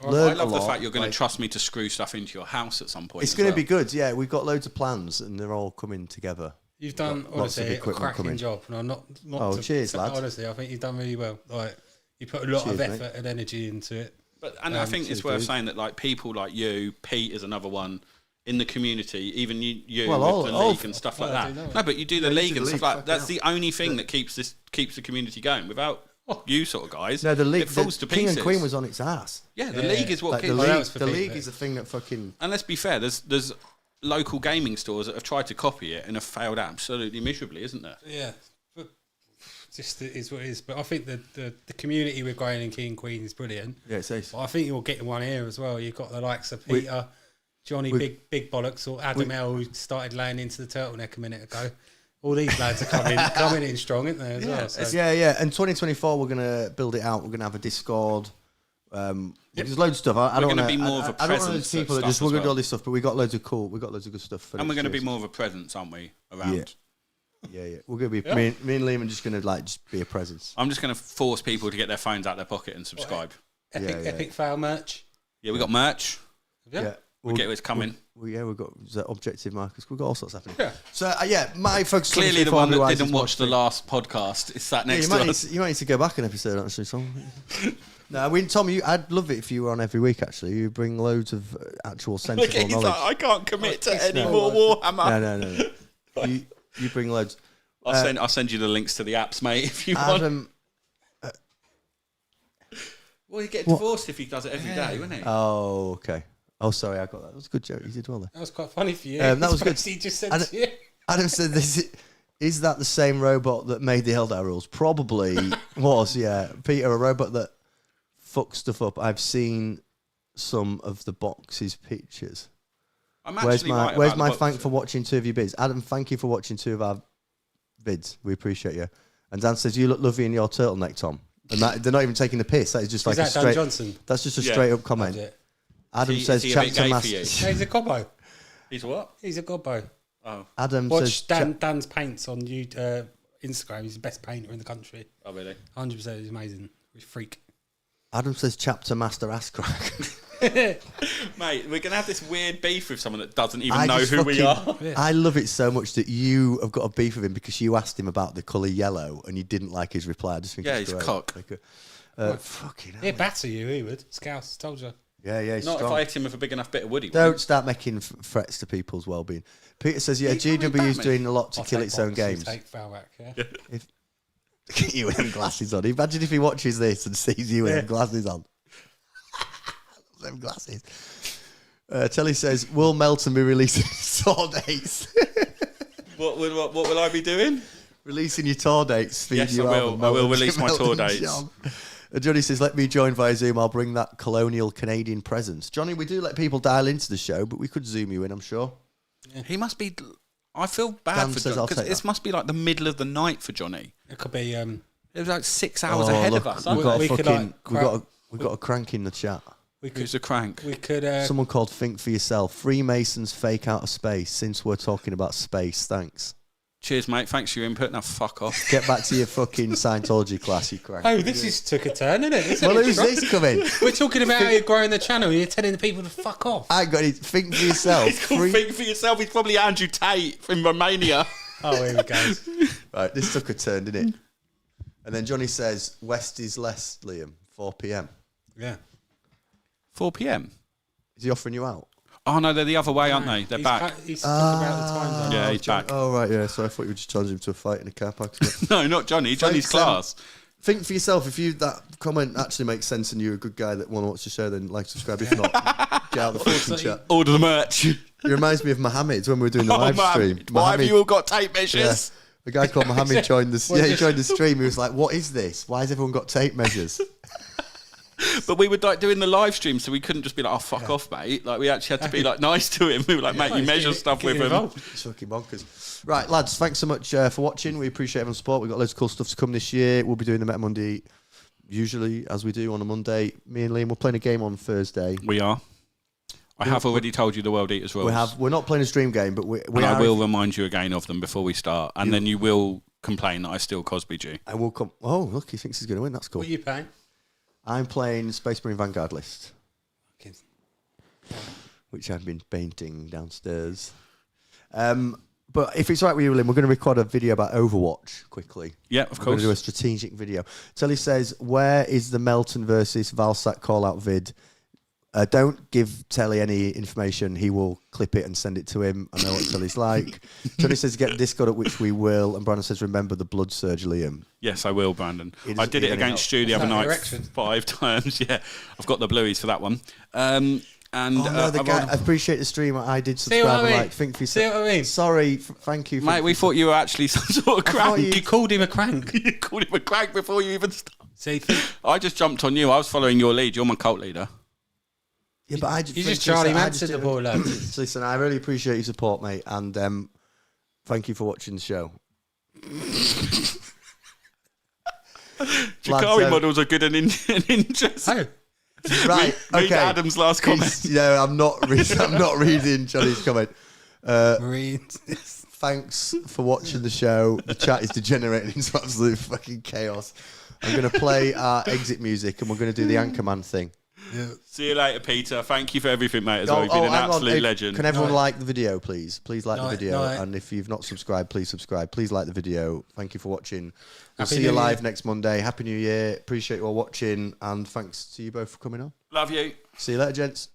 I love the fact you're going to trust me to screw stuff into your house at some point. It's going to be good, yeah. We've got loads of plans, and they're all coming together. You've done, Lots of honestly, a equipment cracking coming. job. No, not cheers, lad. Honestly, I think you've done really well. Like, you put a lot of Cheers, effort and energy into it. But I think it's worth dude. saying that like people like you, Pete is another one in the community. Even you Well, with the league and stuff like that. No, but you do the league and stuff like that. That's the only thing that keeps the community going. Without you sort of guys, No, the league, it falls to King pieces. and Queen was on its ass. Yeah, the league is what Like, keeps. the league is the thing that fucking. And let's be fair, there's local gaming stores that have tried to copy it and have failed absolutely miserably, isn't there? Yeah. But just it is what it is. But I think the community we're growing in King and Queen is brilliant. Yeah, it's ace. But I think you're getting one here as well. You've got the likes of Peter, Johnny, big bollocks, or Adam L, who started laying into the turtleneck a minute ago. All these lads are coming in strong, aren't they, as well? So. Yeah. And 2024, we're going to build it out. We're going to have a Discord. There's loads of stuff. I don't We're gonna wanna- be more of a I don't want presence those people at that just stuff we're as going to do well. all this stuff, but we got loads of good stuff. For And we're going to be next year. more of a presence, aren't we, around? Yeah. Yeah. We're gonna be me and Liam are just gonna just be a presence. I'm just gonna force people to get their phones out their pocket and subscribe. Epic fail merch. Yeah, we got merch. Yeah. We get what's coming. We've got objective markers. We've got all sorts happening. Yeah. So my focus Clearly, the one that didn't watch the last podcast is sat next to us. You might need to go back an episode actually, Tom. No, Tom, I'd love it if you were on every week. Actually, you bring loads of actual sensible knowledge. Like, I can't commit to any more Warhammer. No. You bring loads. I'll send you the links to the apps, mate, if you want. Well, he'd get divorced if he does it every day, wouldn't he? Oh, okay. Oh, sorry, I got that. That was a good joke. You did well there. That was quite funny for you. That was good. He just said to you. Adam said, "Is that the same robot that made the Eldar rules?" Probably was. Yeah, Peter, a robot that fucks stuff up. I've seen some of the boxes pictures. Where's my thank for watching 2 of your vids? Adam, thank you for watching 2 of our vids. We appreciate you. And Dan says, "You look lovely in your turtleneck, Tom." And they're not even taking the piss. That is just a straight. Dan Johnson? That's just a straight up comment. Adam says, "Chapter master." He's a gobbo. He's what? He's a gobbo. Oh. Adam says, Dan's paints on Instagram. He's the best painter in the country. Oh, really? 100%. He's amazing. He's a freak. Adam says, "Chapter master ass crack." Mate, we're going to have this weird beef with someone that doesn't even know who we are. I love it so much that you have got a beef with him because you asked him about the colour yellow and you didn't like his reply. I just think he's great. cock. Fucking hell. He'd batter you, he would. Scouse, told you. Yeah, he's Not strong. if I hit him with a big enough bit of wood. Don't start making threats to people's well-being. Peter says, GW's doing a lot to kill its own games. Take foul back, yeah. If you with them glasses on. Imagine if he watches this and sees you with them glasses on. Them glasses. Telly says, "Will Melton be releasing tour dates?" What will I be doing? Releasing your tour dates. Yes, I will. I will release my tour dates. Johnny says, "Let me join via Zoom. I'll bring that colonial Canadian presence." Johnny, we do let people dial into the show, but we could Zoom you in, I'm sure. Yeah. He must be... I feel bad for Johnny, because this must be like the middle of the night for Johnny. It could be... it was like 6 hours ahead of us. We've got a crank in the chat. Who's a crank? We could... Someone called Think For Yourself. Freemasons fake out of space. Since we're talking about space, thanks. Cheers, mate. Thanks for your input. Now, fuck off. Get back to your fucking Scientology class, you crank. Oh, this took a turn, isn't it? Well, who's this coming? We're talking about how you're growing the channel. You're telling the people to fuck off. I got it. Think For Yourself. It's called Think For Yourself. He's probably Andrew Tate from Romania. Oh, here we go. Right, this took a turn, didn't it? And then Johnny says, "West is less, Liam. 4 p.m. Yeah. 4 p.m. Is he offering you out? Oh, no, they're the other way, aren't they? They're back. He's talking about the time zone. Yeah, he's back. Oh, right, yeah. So I thought you were just challenging him to a fight in a car park. No, not Johnny. Johnny's class. Think for yourself. If that comment actually makes sense and you're a good guy that want to watch the show, then like, subscribe. If not, get out the fucking chat. Order the merch. It reminds me of Mohammed when we were doing the live stream. Why have you all got tape measures? A guy called Mohammed joined the he joined the stream. He was like, "What is this? Why has everyone got tape measures?" But we were like doing the live stream, so we couldn't just be like, "Oh, fuck off, mate." Like, we actually had to be like nice to him. We were like, "Mate, you measure stuff with him." It's fucking bonkers. Right, lads, thanks so much for watching. We appreciate everyone's support. We've got loads of cool stuff to come this year. We'll be doing the Meta Monday, usually, as we do on a Monday. Me and Liam, we're playing a game on Thursday. We are. I have already told you the World Eaters rules. We're not playing a stream game, but I will remind you again of them before we start. And then you will complain that I steal Cosby you. And we'll come. Oh, look, he thinks he's going to win. That's cool. What are you playing? I'm playing Space Marine Vanguard list, which I've been painting downstairs. But if it's right with you, Lynn, we're going to record a video about Overwatch quickly. Yeah, of course. We're going to do a strategic video. Telly says, "Where is the Melton versus Valsac call-out vid?" Don't give Telly any information. He will clip it and send it to him. I know what Telly's like. Tony says, "Get Discord," at which we will. And Brandon says, "Remember the blood surge, Liam." Yes, I will, Brandon. I did it against Stu the other night 5 times. Yeah, I've got the blueies for that one. I appreciate the stream. I did subscribe and like. Think for yourself. See what I mean? Sorry, thank you. Mate, we thought you were actually some sort of crank. You called him a crank. You called him a crank before you even started. I just jumped on you. I was following your lead. You're my cult leader. Yeah, but I just you just Charlie Manson the ball. Listen, I really appreciate your support, mate, and thank you for watching the show. Jakari models are good and interesting. Oh. Right, read Adam's last comment. No, I'm not reading Johnny's comment. Marines. Thanks for watching the show. The chat is degenerating into absolute fucking chaos. I'm going to play our exit music and we're going to do the Anchorman thing. Yeah. See you later, Peter. Thank you for everything, mate, as well. You've been an absolute legend. Can everyone like the video, please? Please like the video. And if you've not subscribed, please subscribe. Please like the video. Thank you for watching. We'll see you live next Monday. Happy New Year. Appreciate you all watching. And thanks to you both for coming on. Love you. See you later, gents.